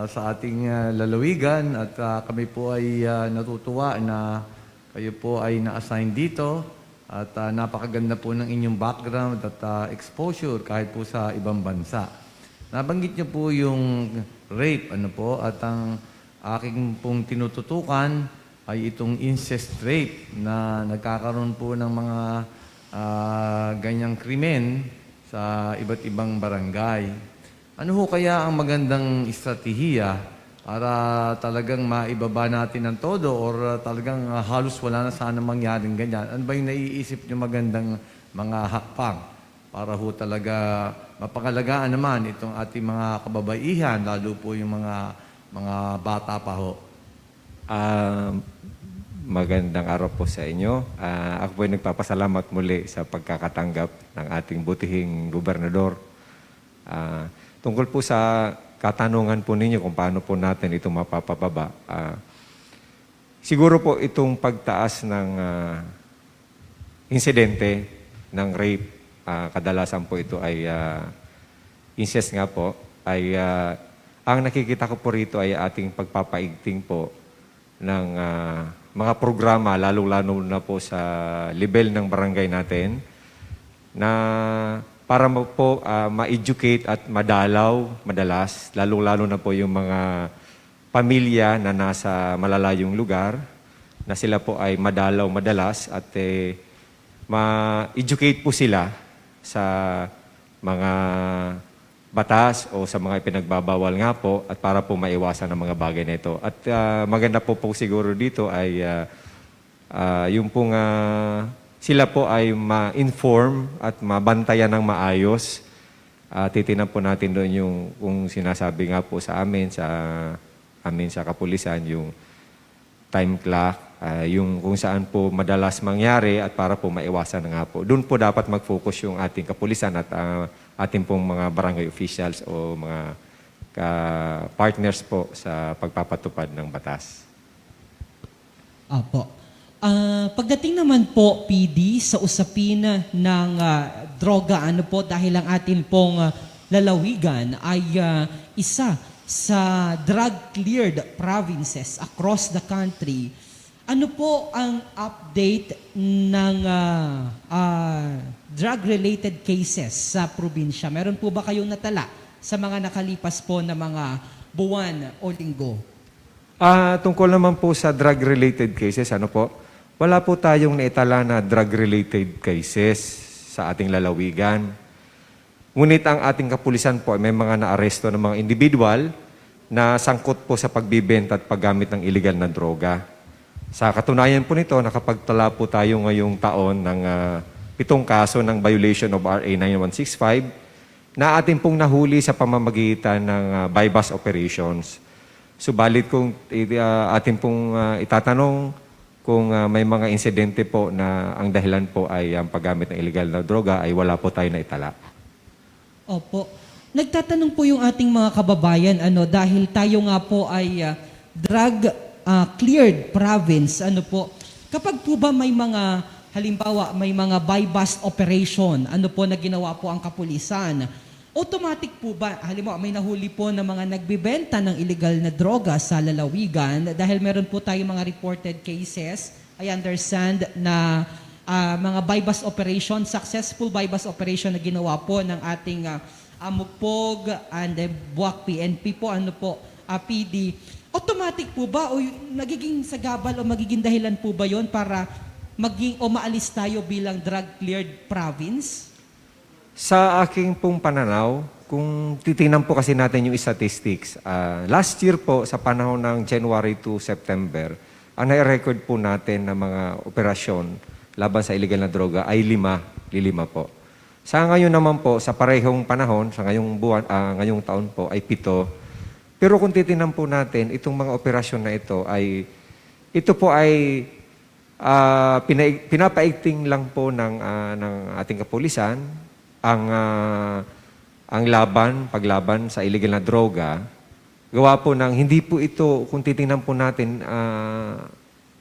sa ating lalawigan, at kami po ay natutuwa na kayo po ay na-assign dito, at napakaganda po ng inyong background at exposure kahit po sa ibang bansa. Nabanggit niyo po yung rape, at ang aking pong tinututukan ay itong incest rape na nagkakaroon po ng mga ganyang krimen sa iba't ibang barangay. Ano ho kaya ang magandang estratehiya para talagang maibaba natin ang todo, or talagang halos wala na sana mangyaring ganyan? Ano ba yung naiisip niyo magandang mga hakbang para ho talaga mapangalagaan naman itong ating mga kababaihan, lalo po yung mga bata pa ho? Magandang araw po sa inyo. Ako po ay nagpapasalamat muli sa pagkakatanggap ng ating butihing gobernador. Tungkol po sa katanungan po ninyo kung paano po natin ito mapapababa. Siguro po itong pagtaas ng insidente ng rape, kadalasan po ito ay incest nga po, ay ang nakikita ko po rito ay ating pagpapaigting po ng mga programa, lalo-lalo na po sa level ng barangay natin, na para po ma-educate at madalaw madalas, lalo-lalo na po yung mga pamilya na nasa malalayong lugar, na sila po ay madalaw madalas at ma-educate po sila sa mga batas o sa mga ipinagbabawal nga po, at para po maiwasan ang mga bagay na ito. At maganda po siguro dito ay yung pong sila po ay ma-inform at mabantayan ng maayos. Titinan po natin doon yung kung sinasabi nga po sa amin sa kapulisan, yung time clock, yung kung saan po madalas mangyari, at para po maiwasan na nga po. Doon po dapat mag-focus yung ating kapulisan at ating pong mga barangay officials o mga partners po sa pagpapatupad ng batas. Apo. Pagdating naman po, PD, sa usapin ng droga, dahil ang atin pong lalawigan ay isa sa drug-cleared provinces across the country, Ano po ang update ng drug-related cases sa probinsya? Meron po ba kayong natala sa mga nakalipas po na mga buwan o linggo? Tungkol naman po sa drug-related cases, ano po, wala po tayong naitala na drug-related cases sa ating lalawigan. Ngunit ang ating kapulisan po ay may mga naaresto ng mga individual na sangkot po sa pagbibenta at paggamit ng illegal na droga. Sa katunayan po nito, nakapagtala po tayo ngayong taon ng 7 kaso ng violation of RA 9165 na ating pong nahuli sa pamamagitan ng bypass operations. Subalit kung ating pong itatanong kung may mga insidente po na ang dahilan po ay ang paggamit ng illegal na droga, ay wala po tayo na itala. Opo. Nagtatanong po yung ating mga kababayan, dahil tayo nga po ay drug cleared province, kapag po ba may mga, halimbawa, may mga buy-bust operation, na ginawa po ang kapulisan, automatic po ba, halimbawa, may nahuli po na mga nagbibenta ng illegal na droga sa lalawigan, dahil meron po tayong mga reported cases, I understand na mga buy-bust operation, successful buy-bust operation na ginawa po ng ating Mugpog and Buwak PNP po, PD. Automatic po ba o nagiging sagabal o magiging dahilan po ba yon para maalis tayo bilang drug-cleared province? Sa aking pong pananaw, kung titingnan po kasi natin yung statistics, last year po sa panahon ng January to September, ang nai-record po natin na mga operasyon laban sa illegal na droga ay 5 po. Sa ngayon naman po, sa parehong panahon, sa ngayong taon po ay 7. Pero kung titingnan po natin, itong mga operasyon na ito po ay pinapaigting lang po ng ating kapulisan ang paglaban sa illegal na droga. Gawa po ng hindi po ito, kung titingnan po natin,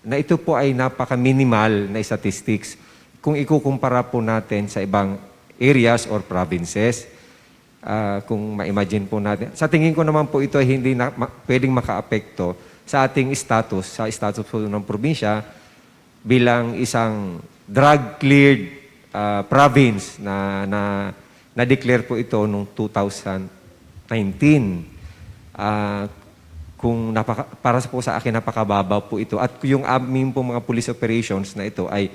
na ito po ay napaka-minimal na statistics kung ikukumpara po natin sa ibang areas or provinces. Kung ma-imagine po natin. Sa tingin ko naman po ito ay hindi pwedeng maka-apekto sa ating status, sa status po ng probinsya bilang isang drug-cleared province na declare po ito noong 2019. Para po sa akin, napakababaw po ito. At yung aming po mga police operations na ito ay,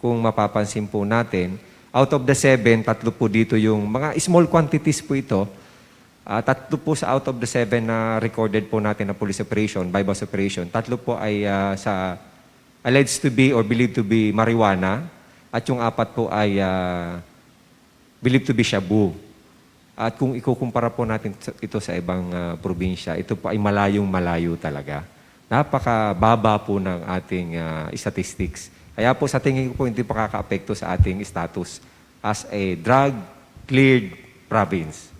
kung mapapansin po natin, out of the 7, 3 po dito yung mga small quantities po ito. 3 po sa out of the 7 na recorded po natin na police operation, bypass operation. 3 po ay sa alleged to be or believed to be marijuana. At yung 4 po ay believed to be shabu. At kung ikukumpara po natin ito sa ibang probinsya, ito po ay malayong-malayo talaga. Napakababa po ng ating statistics. Kaya po sa tingin ko po hindi pa kaka-apekto sa ating status as a drug-cleared province.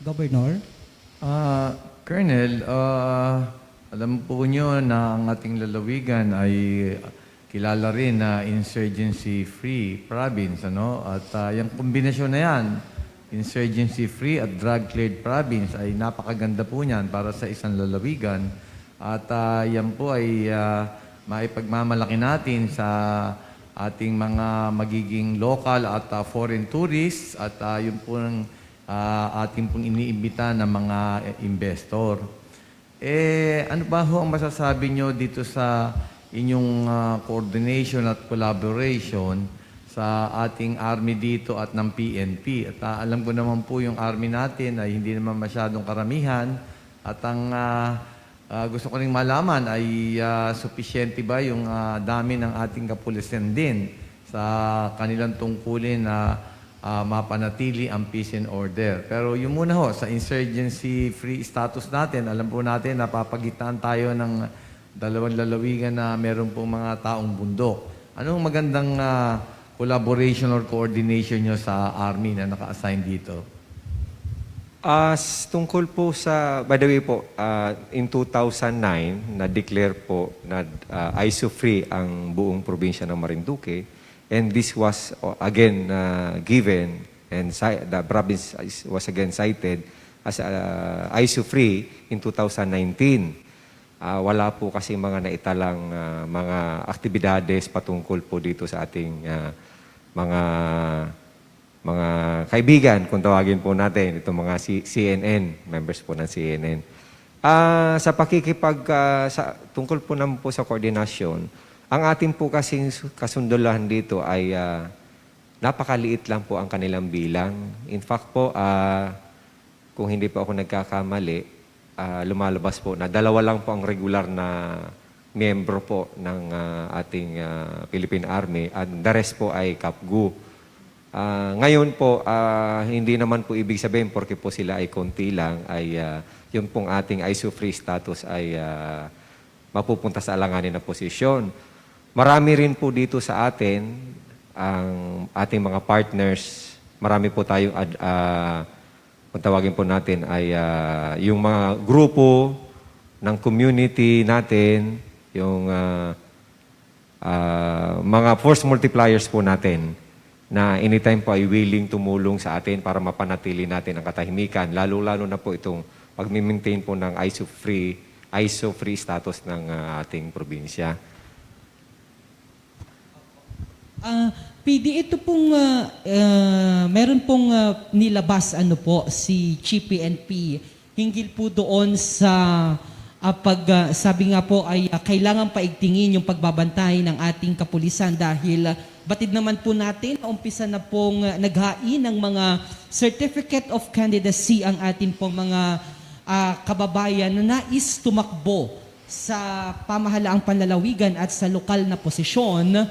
Governor? Colonel, alam po nyo na ang ating lalawigan ay kilala rin na insurgency-free province. At yung kombinasyon na yan, insurgency-free at drug-cleared province, ay napakaganda po niyan para sa isang lalawigan. At yan po ay maipagmamalaki natin sa ating mga magiging local at foreign tourists at yun po ng ating pong iniimbita ng mga investor. Ano ba ho ang masasabi nyo dito sa inyong coordination at collaboration sa ating army dito at ng PNP? At alam ko naman po yung army natin ay hindi naman masyadong karamihan at ang gusto ko rin malaman ay sufficiente ba yung dami ng ating kapulisan din sa kanilang tungkulin na mapanatili ang peace and order. Pero yun muna ho, sa insurgency-free status natin, alam po natin napapagitan tayo ng 2 lalawigan na meron pong mga taong bundok. Anong magandang collaboration or coordination nyo sa Army na naka-assign dito? Tungkol po by the way po, in 2009, na-declare po na ISO-free ang buong probinsya ng Marinduque. And this was again given and the province was again cited as ISO-free in 2019. wala po kasi mga naitalang mga aktibidades patungkol po dito sa ating mga kaibigan, kung tawagin po natin, itong mga CNN, members po ng CNN. Sa tungkol po naman po sa koordinasyon, ang ating po kasing kasundulahan dito ay napakaliit lang po ang kanilang bilang. In fact po, kung hindi po ako nagkakamali, lumalabas po na 2 lang po ang regular na miyembro po ng ating Philippine Army at the rest po ay Kapgu. Ngayon po, hindi naman po ibig sabihin porque po sila ay konti lang, ay yung pong ating ISO-free status ay mapupunta sa alanganin na posisyon. Marami rin po dito sa atin, ang ating mga partners, marami po tayong, kung tawagin po natin, ay yung mga grupo ng community natin, yung mga force multipliers po natin, na anytime po ay willing tumulong sa atin para mapanatili natin ang katahimikan, lalo-lalo na po itong pag-maintain po ng ISO-free status ng ating probinsya. PD, ito pong, meron pong nilabas si Chief PNP hinggil po doon sa sabi nga po ay kailangan paigtingin yung pagbabantay ng ating kapulisan dahil batid naman po natin, umpisa na pong naghain ng mga certificate of candidacy ang atin pong mga kababayan na nais tumakbo sa pamahalaang panlalawigan at sa lokal na posisyon.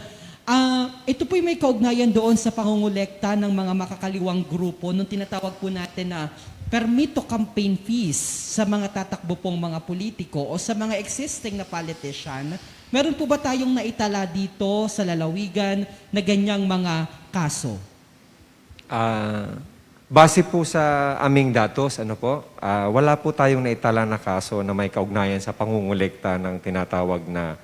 Ito po'y may kaugnayan doon sa pangungulekta ng mga makakaliwang grupo nung tinatawag po natin na permit to campaign fees sa mga tatakbo pong mga politiko o sa mga existing na politician. Meron po ba tayong naitala dito sa lalawigan na ganyang mga kaso? Base po sa aming datos, wala po tayong naitala na kaso na may kaugnayan sa pangungulekta ng tinatawag na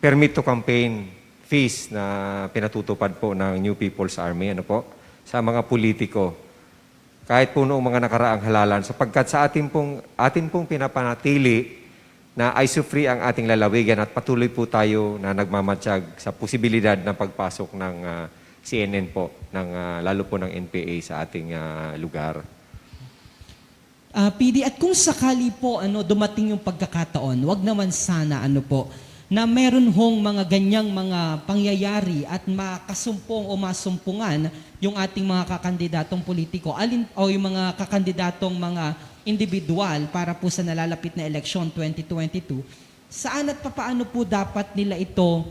permit to campaign fees na pinatutupad po ng New People's Army sa mga politiko. Kahit po noong mga nakaraang halalan, sapagkat sa atin pong pinapanatili na ISO-free ang ating lalawigan at patuloy po tayo na nagmamatsyag sa posibilidad ng pagpasok ng CNN po, lalo po ng NPA sa ating lugar. PD, at kung sakali po dumating yung pagkakataon, wag naman sana na meron hong mga ganyang mga pangyayari at makasumpong o masumpungan yung ating mga kakandidatong politiko o yung mga kakandidatong mga individual para po sa nalalapit na eleksyon 2022, saan at papaano po dapat nila ito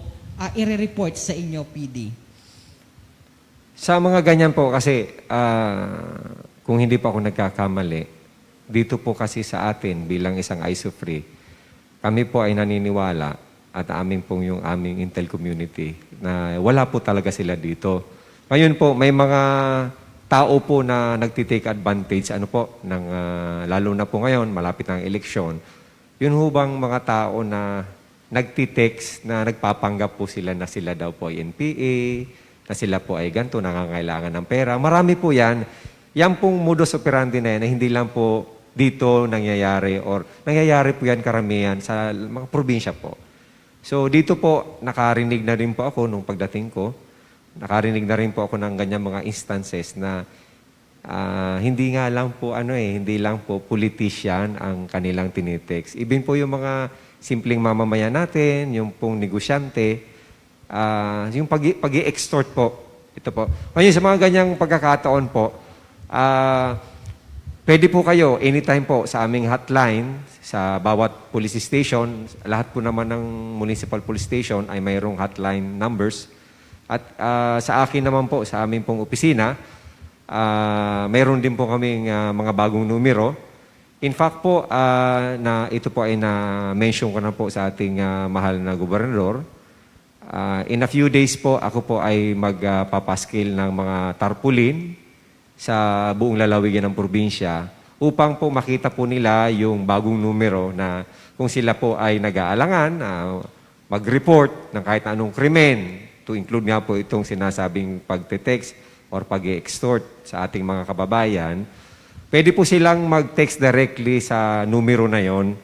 i-report sa inyo, PD? Sa mga ganyan po kasi, kung hindi pa ako nagkakamali, dito po kasi sa atin bilang isang ISO-free, kami po ay naniniwala at yung aming Intel community na wala po talaga sila dito. Ngayon po, may mga tao po na nagtitake advantage, lalo na po ngayon, malapit ang eleksyon. Yun ho bang mga tao na nagtitext na nagpapanggap po sila na sila daw po ay NPA, na sila po ay ganito, nangangailangan ng pera. Marami po yan. Yan pong modus operandi na yan na hindi lang po dito nangyayari or nangyayari po yan karamihan sa mga probinsya po. So dito po, nakarinig na rin po ako nung pagdating ko. Nakarinig na rin po ako ng ganyan mga instances na hindi nga lang po hindi lang po politician ang kanilang tinitext. Even po yung mga simpleng mamamayan natin, yung pong negosyante, yung pag-i-extort po. Ito po. Ngayon sa mga ganyang pagkakataon po, pwede po kayo anytime po sa aming hotline sa bawat police station. Lahat po naman ng municipal police station ay mayroong hotline numbers. At sa akin naman po, sa aming pong opisina, mayroon din po kaming mga bagong numero. In fact po, na ito po ay na-mention ko na po sa ating mahal na gobernador. In a few days po, ako po ay magpapaskil ng mga tarpaulin sa buong lalawigan ng probinsya upang po makita po nila yung bagong numero na kung sila po ay nag-aalangan, mag-report ng kahit anong krimen, to include nga po itong sinasabing pagte-text or pag-extort sa ating mga kababayan, pwede po silang mag-text directly sa numero na yon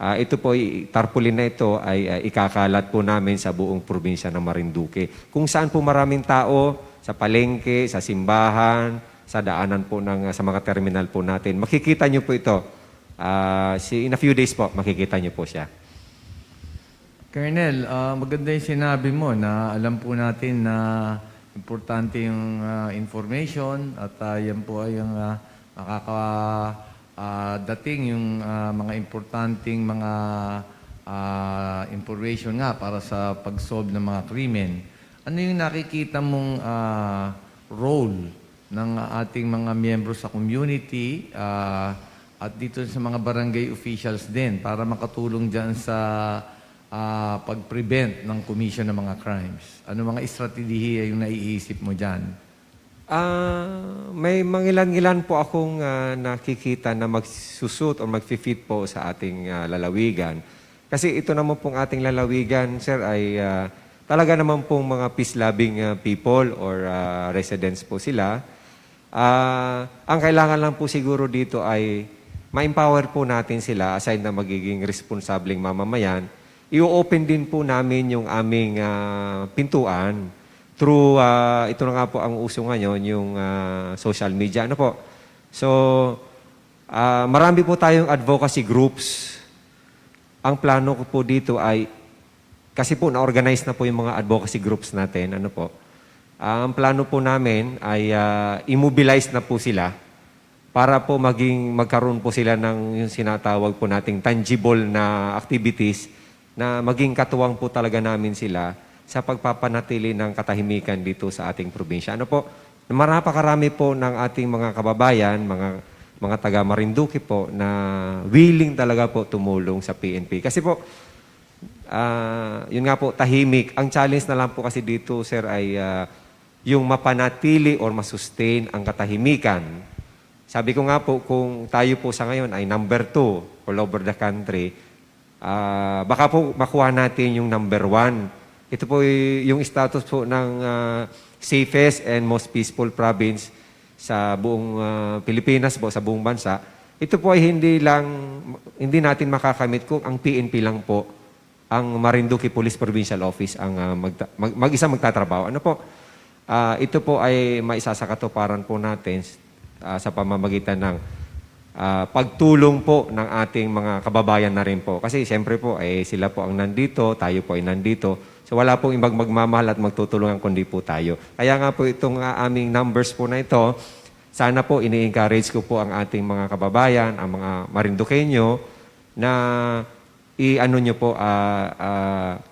Ito po, tarpaulin na ito ay ikakalat po namin sa buong probinsya ng Marinduque. Kung saan po maraming tao, sa palengke, sa simbahan, sa daanan po sa mga terminal po natin. Makikita nyo po ito. In a few days po, makikita nyo po siya. Colonel, maganda yung sinabi mo na alam po natin na importante yung information at yan po ay yung dating yung mga importanteng mga information nga para sa pag-solve ng mga krimen. Ano yung nakikita mong role ng ating mga miyembro sa community at dito sa mga barangay officials din para makatulong dyan sa pag-prevent ng commission ng mga crimes? Ano mga estratehiya yung naiisip mo dyan? May mangilan-ngilan po akong nakikita na magsusut o mag-fit po sa ating lalawigan. Kasi ito naman pong ating lalawigan, sir, ay talaga naman pong mga peace-loving people or residents po sila. Ang kailangan lang po siguro dito ay ma-empower po natin sila aside na magiging responsableng mamamayan. I-open din po namin yung aming pintuan through, ito na nga po ang uso ngayon, yung social media. Ano po? So, marami po tayong advocacy groups. Ang plano ko po dito ay, kasi po na-organize na po yung mga advocacy groups natin. Ano po? Ang plano po namin ay immobilize na po sila para po magkaroon po sila ng yung sinatawag po nating tangible na activities na maging katuwang po talaga namin sila sa pagpapanatili ng katahimikan dito sa ating probinsya. Ano po? Napakarami po ng ating mga kababayan, mga taga Marinduque po na willing talaga po tumulong sa PNP. Kasi po, yun nga po, tahimik. Ang challenge na lang po kasi dito, sir, ay yung mapanatili or masustain ang katahimikan. Sabi ko nga po, kung tayo po sa ngayon ay number 2 all over the country, baka po makuha natin yung number 1. Ito po yung status po ng safest and most peaceful province sa buong Pilipinas po, sa buong bansa. Ito po ay hindi natin makakamit kung ang PNP lang po, ang Marinduque Police Provincial Office ang mag-isa magtatrabaho. Ano po? Ito po ay maisasakatuparan po natin sa pamamagitan ng pagtulong po ng ating mga kababayan na rin po. Kasi siyempre po, sila po ang nandito, tayo po ay nandito. So wala pong ibang magmamahal at magtutulungan kundi po tayo. Kaya nga po itong aming numbers po na ito, sana po ini-encourage ko po ang ating mga kababayan, ang mga Marinduqueño, na i-ano nyo po,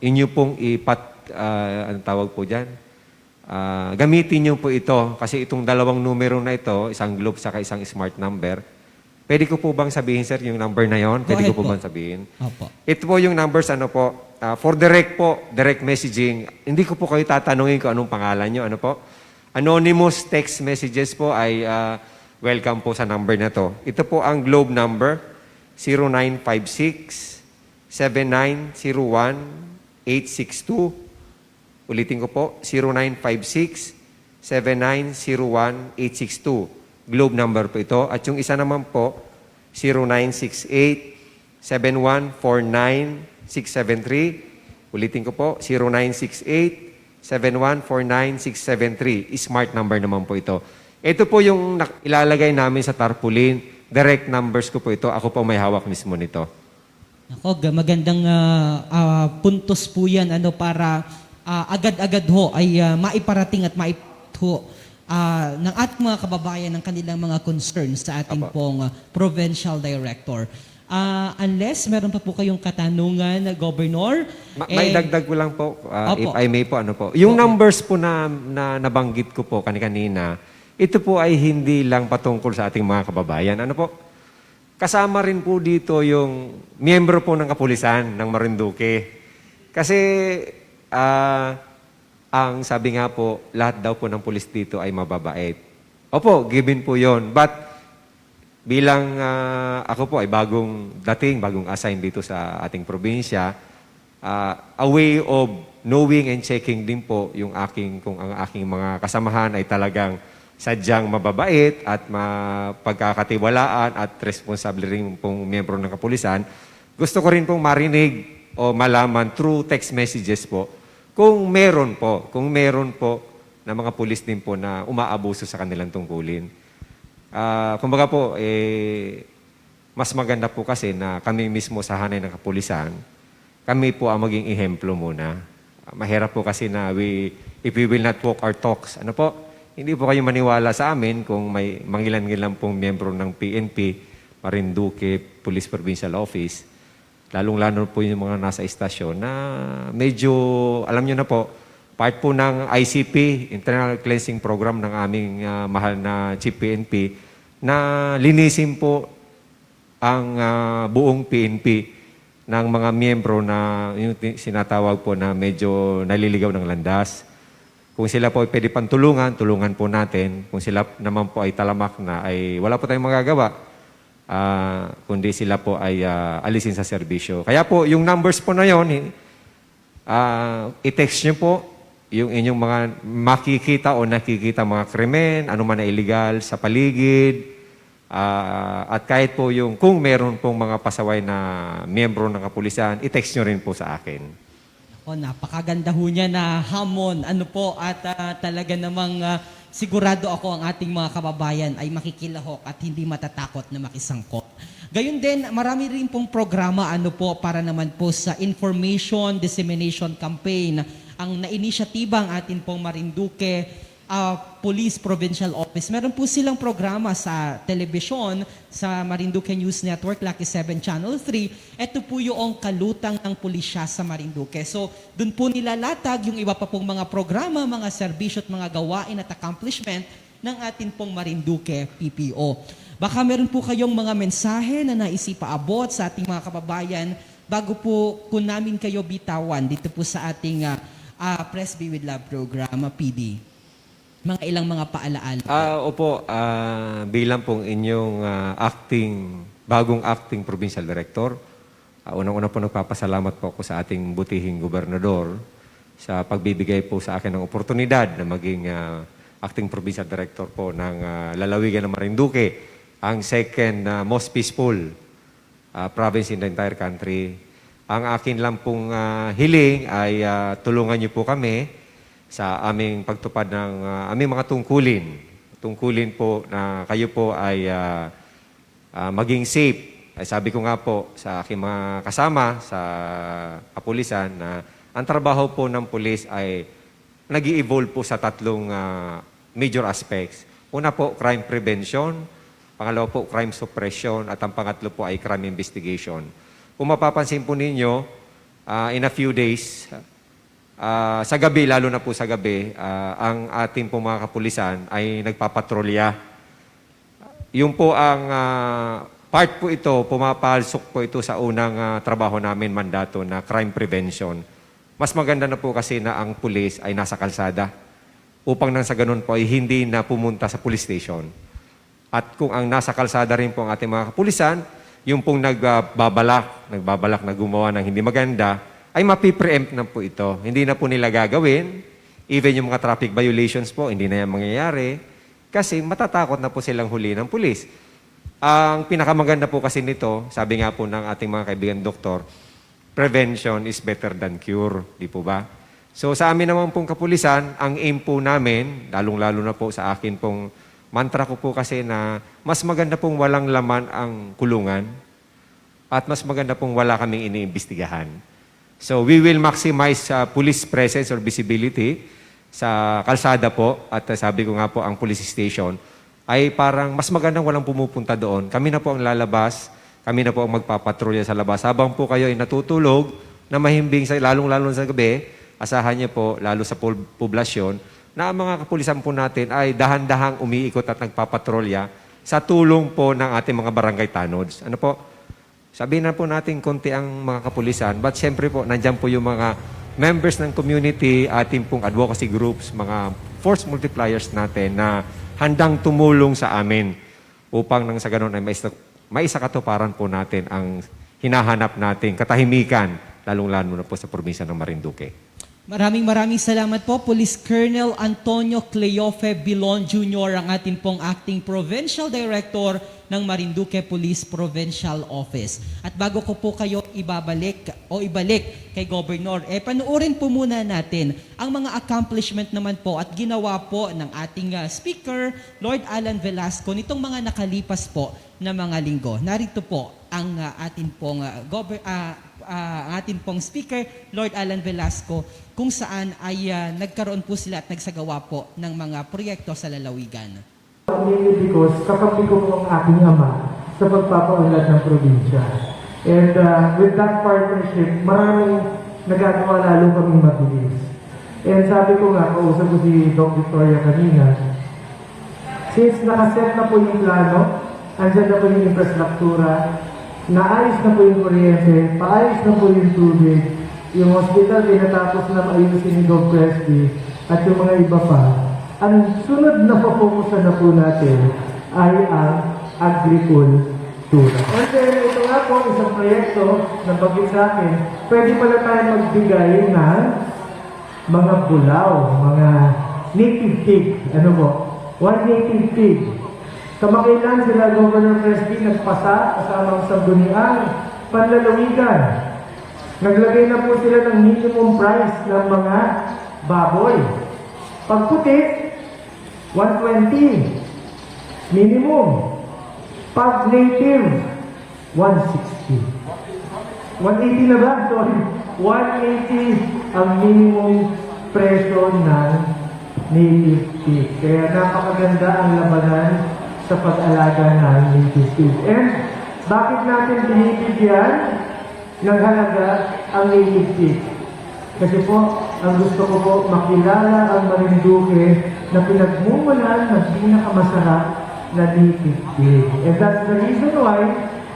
inyo pong anong tawag po dyan? Gamitin nyo po ito kasi itong dalawang numero na ito, isang globe saka isang smart number. Pwede ko po bang sabihin, sir, yung number na yon? Pwede ko po bang sabihin? Opo. Ito po yung numbers, ano po, for direct messaging, hindi ko po kayo tatanungin kung anong pangalan nyo, ano po. Anonymous text messages po ay welcome po sa number na to. Ito po ang globe number, 0956-7901-862. Ulitin ko po, 0956-7901-862. Globe number po ito. At yung isa naman po, 0968-7149-673. Ulitin ko po, 0968-7149-673. Smart number naman po ito. Ito po yung ilalagay namin sa tarpaulin. Direct numbers ko po ito. Ako po may hawak mismo nito. Ako, magandang puntos po yan para agad-agad ho ay maiparating at maipho ng ating mga kababayan ng kanilang mga concerns sa ating pong provincial director. Unless meron pa po kayong katanungan, Governor. May dagdag ko lang po, if I may po, ano po. Yung numbers po na nabanggit ko po kanina, ito po ay hindi lang patungkol sa ating mga kababayan. Ano po? Kasama rin po dito yung miyembro po ng kapulisan ng Marinduque. Kasi ang sabi nga po, lahat daw po ng pulis dito ay mababait. Opo, given po yon. But bilang ako po ay bagong assign dito sa ating probinsya, a way of knowing and checking din po yung kung ang aking mga kasamahan ay talagang sadyang mababait at mapagkakatiwalaan at responsable rin pong miyembro ng kapulisan. gusto ko rin pong marinig o malaman through text messages po kung meron po na mga pulis din po na umaabuso sa kanilang tungkulin. Kumbaga po, mas maganda po kasi na kami mismo sa hanay ng kapulisan, kami po ang maging ehemplo muna. Mahirap po kasi na if we will not walk our talks, ano po, hindi po kayo maniwala sa amin kung may mangilan-ngilan pong miyembro ng PNP, Marinduque Police Provincial Office, lalong-lalo po yung mga nasa istasyon na medyo, alam nyo na po, part po ng ICP, Internal Cleansing Program ng aming mahal na Chief PNP, na linisin po ang buong PNP ng mga miyembro na yung sinatawag po na medyo naliligaw ng landas. Kung sila po ay pwede pang tulungan, tulungan po natin. Kung sila naman po ay talamak na, ay wala po tayong magagawa, kundi sila po ay alisin sa serbisyo. Kaya po, yung numbers po na yun, i-text nyo po yung inyong mga makikita o nakikita mga krimen, ano man na illegal sa paligid, at kahit po yung kung meron pong mga pasaway na miyembro ng kapulisan, i-text nyo rin po sa akin. O, napakaganda ho niya na hamon. Ano po, at talaga namang sigurado ako ang ating mga kababayan ay makikilahok at hindi matatakot na makisangkot. Gayun din, marami rin pong programa ano po para naman po sa information dissemination campaign ang na-inisyatiba ang atin pong Marinduque Police Provincial Office. Meron po silang programa sa telebisyon, sa Marinduque News Network, Lucky 7 Channel 3. Ito po yung kalutang ng pulisya sa Marinduque. So, dun po nilalatag yung iba pa pong mga programa, mga serbisyo at mga gawain at accomplishment ng atin pong Marinduque PPO. Baka meron po kayong mga mensahe na naisipaabot sa ating mga kababayan bago po namin kayo bitawan dito po sa ating Press B with Love program, PD. Mga ilang mga paalaala. Opo, bilang pong inyong bagong acting provincial director, unang-una po nagpapasalamat po ako sa ating butihing gobernador sa pagbibigay po sa akin ng oportunidad na maging acting provincial director po ng lalawigan ng Marinduque, ang second most peaceful province in the entire country. Ang akin lang pong hiling ay tulungan niyo po kami sa aming pagtupad ng aming mga tungkulin. Tungkulin po na kayo po ay maging safe. Ay sabi ko nga po sa aking mga kasama sa kapulisan na ang trabaho po ng pulis ay nag-i-evolve po sa tatlong major aspects. Una po, crime prevention. Pangalawa po, crime suppression. At ang pangatlo po ay crime investigation. Kung mapapansin po ninyo, in a few days, sa gabi, lalo na po sa gabi, ang ating po mga kapulisan ay nagpapatrolya. Yung po ang part po ito, pumapalsok po ito sa unang trabaho namin, mandato na crime prevention. Mas maganda na po kasi na ang pulis ay nasa kalsada upang nang sa ganun po ay hindi na pumunta sa police station. At kung ang nasa kalsada rin po ang ating mga kapulisan, yung pong nagbabalak na gumawa ng hindi maganda, ay mapipreempt na po ito. Hindi na po nila gagawin. Even yung mga traffic violations po, hindi na yan mangyayari. Kasi matatakot na po silang huli ng pulis. Ang pinakamaganda po kasi nito, sabi nga po ng ating mga kaibigan doktor, prevention is better than cure. Di po ba? So sa amin naman pong kapulisan, ang aim po namin, lalong-lalo na po sa akin pong mantra ko po kasi na mas maganda pong walang laman ang kulungan at mas maganda pong wala kaming iniimbestigahan. So we will maximize police presence or visibility sa kalsada po at sabi ko nga po ang police station ay parang mas magandang walang pumupunta doon. Kami na po ang lalabas, kami na po ang magpapatrolya sa labas. Habang po kayo ay natutulog na mahimbing lalong-lalo sa gabi, asahan niyo po lalo sa poblasyon na ang mga kapulisan po natin ay dahan-dahang umiikot at nagpapatrolya sa tulong po ng ating mga barangay tanods. Ano po? Sabihin na po natin konti ang mga kapulisan, but siyempre po, nandyan po yung mga members ng community, ating pong advocacy groups, mga force multipliers natin na handang tumulong sa amin upang nang sa ganun ay maisakatuparan po natin ang hinahanap nating katahimikan, lalong-lalo na po sa probinsya ng Marinduque. Maraming salamat po, Police Colonel Antonio Cleofe Bilon Jr., ang ating pong Acting Provincial Director ng Marinduque Police Provincial Office. At bago ko po kayo ibalik kay Governor, panuorin po muna natin ang mga accomplishment naman po at ginawa po ng ating Speaker, Lord Alan Velasco, nitong mga nakalipas po na mga linggo. Narito po ang ating pong Speaker, Lord Alan Velasco, kung saan ay nagkaroon po sila at nagsagawa po ng mga proyekto sa lalawigan. Mainly because kakampi ko po ang aking ama sa pagpapaunlad ng probinsya. And with that partnership, maraming nagagawa lalo kaming mabilis. And sabi ko nga, kausap ko si Doc Victoria kanina, since nakaset na po yung plano, andyan na po yung infrastruktura, naayos na po yung kuryente, paayos na po yung tubig, yung hospital tinatapos na maayusin ni Doc Presby, at yung mga iba pa. Ang sunod na papokusan na po natin ay ang agrikultura. And then, ito nga po, isang proyekto na bagay sa akin, pwede pala tayo magbigay ng mga bulaw, mga native pig. Ano po? One native pig. Kamakailan sila Governor Presby nagpasa kasamang sangguniang panlalawigan. Naglagay na po sila ng minimum price ng mga baboy. Pag puti, 120 minimum. Pag native, 160. 180 na ba? Sorry. 180 ang minimum presyo ng native pig. Kaya napakaganda ang labanan sa pag-alaga ng native pig. And bakit natin binibigyan ng halaga ang native pig? Kasi po, ang gusto ko po makilala ang Marinduque na pinagmumulan ng pinakamasarap na native pig. And that's the reason why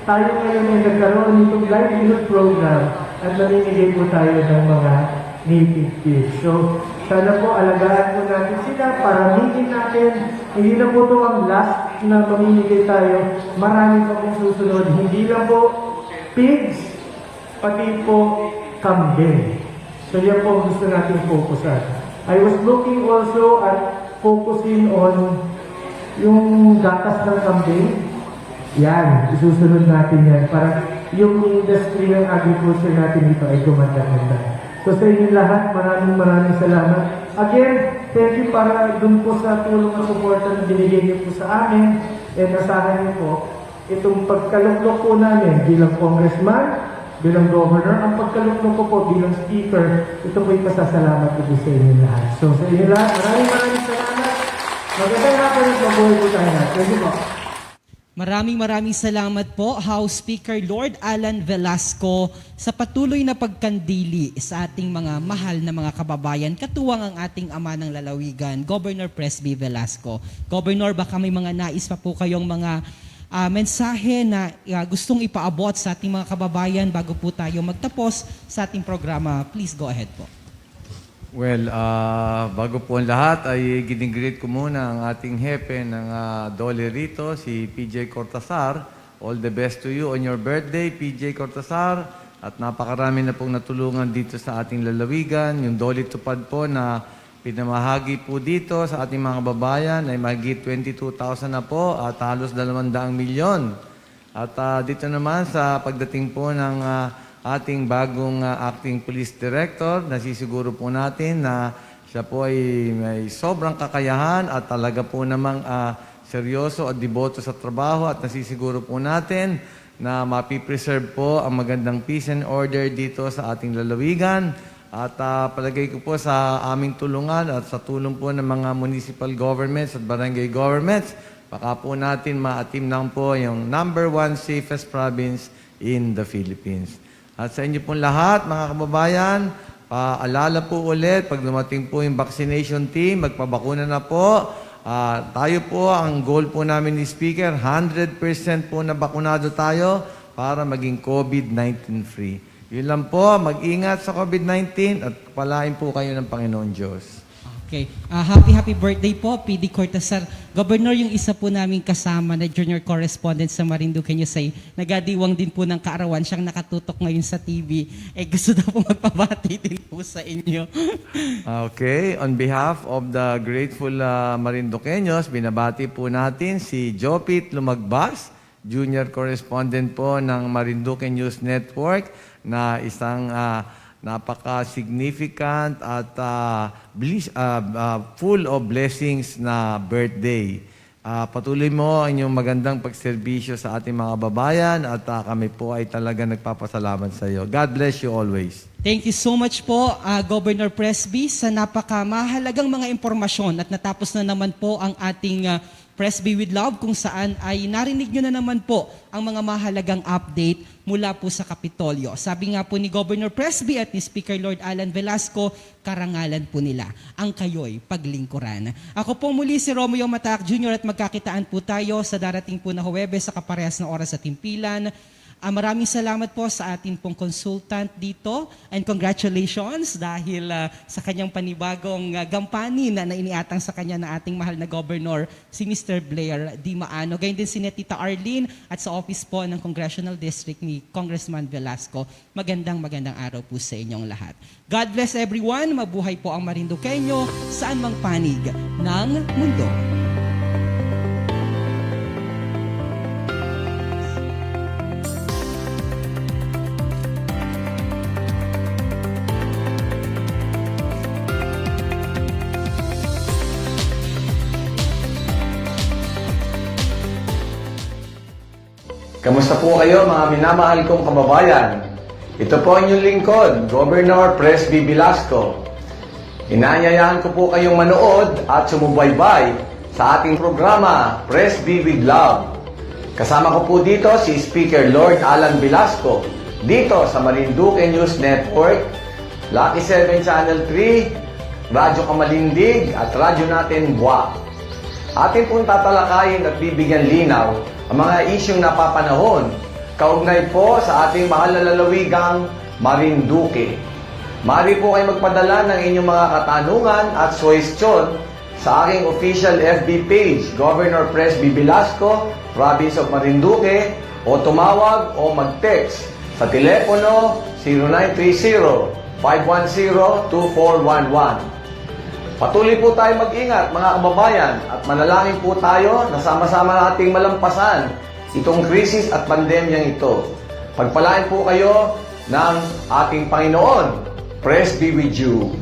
tayo ngayon ay nagkaroon nitong livelihood program at namimigay po tayo ng mga native pig. So, sana po alagaan po natin sila, paramingin natin. Hindi na po ito ang last na mamimigay tayo. Marami pa pong susunod. Hindi lang po pigs, pati po kambing. So yan po gusto natin fokusan. I was looking also at focusing on yung gatas ng kambing. Yan, isusunod natin yan para yung industry ng agriculture natin dito ay gumanda-ganda. So sa inyo lahat, maraming salamat. Again, thank you para dun po sa tulong at suporta na binigay niyo po sa amin. And asahan niyo po, itong pagkaluklok po namin bilang congressman, bilang governor, ang pagkaluklok ko po bilang speaker, ito po'y pasasalamat ko sa inyo lahat. So sa inyo lahat, maraming salamat. Magandang hapon at mabuhay po tayo lahat. Thank you po. Maraming salamat po, House Speaker Lord Alan Velasco, sa patuloy na pagkandili sa ating mga mahal na mga kababayan, katuwang ang ating ama ng lalawigan, Governor Presby Velasco. Governor, baka may mga nais pa po kayong mga mensahe na gustong ipaabot sa ating mga kababayan bago po tayo magtapos sa ating programa. Please go ahead po. Well, bago po ang lahat ay ginigreet ko muna ang ating hepe ng Dole rito, si PJ Cortazar. All the best to you on your birthday, PJ Cortazar. At napakarami na pong natulungan dito sa ating lalawigan. Yung Dole Tupad po na pinamahagi po dito sa ating mga kababayan ay mahigit 22,000 na po at halos 200 milyon. At dito naman sa pagdating po ng ating bagong acting police director, nasisiguro po natin na siya po ay may sobrang kakayahan at talaga po namang seryoso at deboto sa trabaho at nasisiguro po natin na mapipreserve po ang magandang peace and order dito sa ating lalawigan. At palagay ko po sa aming tulungan at sa tulong po ng mga municipal governments at barangay governments, baka po natin maatim lang po yung #1 safest province in the Philippines. At sa inyo pong lahat, mga kababayan, paalala po ulit, pag dumating po yung vaccination team, magpabakuna na po. Tayo po, ang goal po namin ni Speaker, 100% po na bakunado tayo para maging COVID-19 free. Yun lang po, mag-ingat sa COVID-19 at palain po kayo ng Panginoon Diyos. Okay. Happy birthday po, PD Cortazar. Governor, yung isa po namin kasama na junior correspondent sa Marinduque News ay nagadiwang din po ng kaarawan. Siyang nakatutok ngayon sa TV. Gusto daw po magpabati din po sa inyo. Okay, on behalf of the grateful Marinduqueños, binabati po natin si Jopit Lumagbas, junior correspondent po ng Marinduque News Network, na isang napaka-significant at full of blessings na birthday. Patuloy mo ang inyong magandang pagserbisyo sa ating mga babayan at kami po ay talaga nagpapasalamat sa iyo. God bless you always. Thank you so much po, Governor Presby, sa napakamahalagang mga impormasyon at natapos na naman po ang ating Presby with Love kung saan ay narinig nyo na naman po ang mga mahalagang update mula po sa Kapitolyo. Sabi nga po ni Governor Presby at ni Speaker Lord Alan Velasco, karangalan po nila ang kayo'y paglingkuran. Ako po muli si Romeo Mataak Jr. at magkakitaan po tayo sa darating po na Huwebes sa kaparehas na oras sa Timpilan. Maraming salamat po sa ating pong consultant dito and congratulations dahil sa kanyang panibagong gampanin na iniatang sa kanya ng ating mahal na governor, si Mr. Blair Di Maano. Gayun din si Tita Arlene at sa office po ng Congressional District ni Congressman Velasco. Magandang araw po sa inyong lahat. God bless everyone. Mabuhay po ang Marinduqueño saan mang panig ng mundo. Kamusta po kayo mga minamahal kong kababayan? Ito po ang inyong lingkod, Governor Presby Velasco. Inaanyayahan ko po kayong manood at sumubaybay sa ating programa, Presby with Love. Kasama ko po dito si Speaker Lord Alan Velasco, dito sa Marinduque News Network, Lucky 7 Channel 3, Radyo Kamalindig at Radyo Natin Buwak. Atin pong tatalakayin at bibigyan linaw ang mga isyong napapanahon kaugnay po sa ating mahal na lalawigang Marinduque. Maaari po kayo magpadala ng inyong mga katanungan at suwestyon sa aking official FB page, Governor Presby Velasco, Province of Marinduque, o tumawag o mag-text sa telepono 0930-510-2411. Patuloy po tayo mag-ingat mga kababayan at manalangin po tayo na sama-sama nating malampasan itong krisis at pandemyang ito. Pagpalain po kayo ng ating Panginoon. Praise be with you.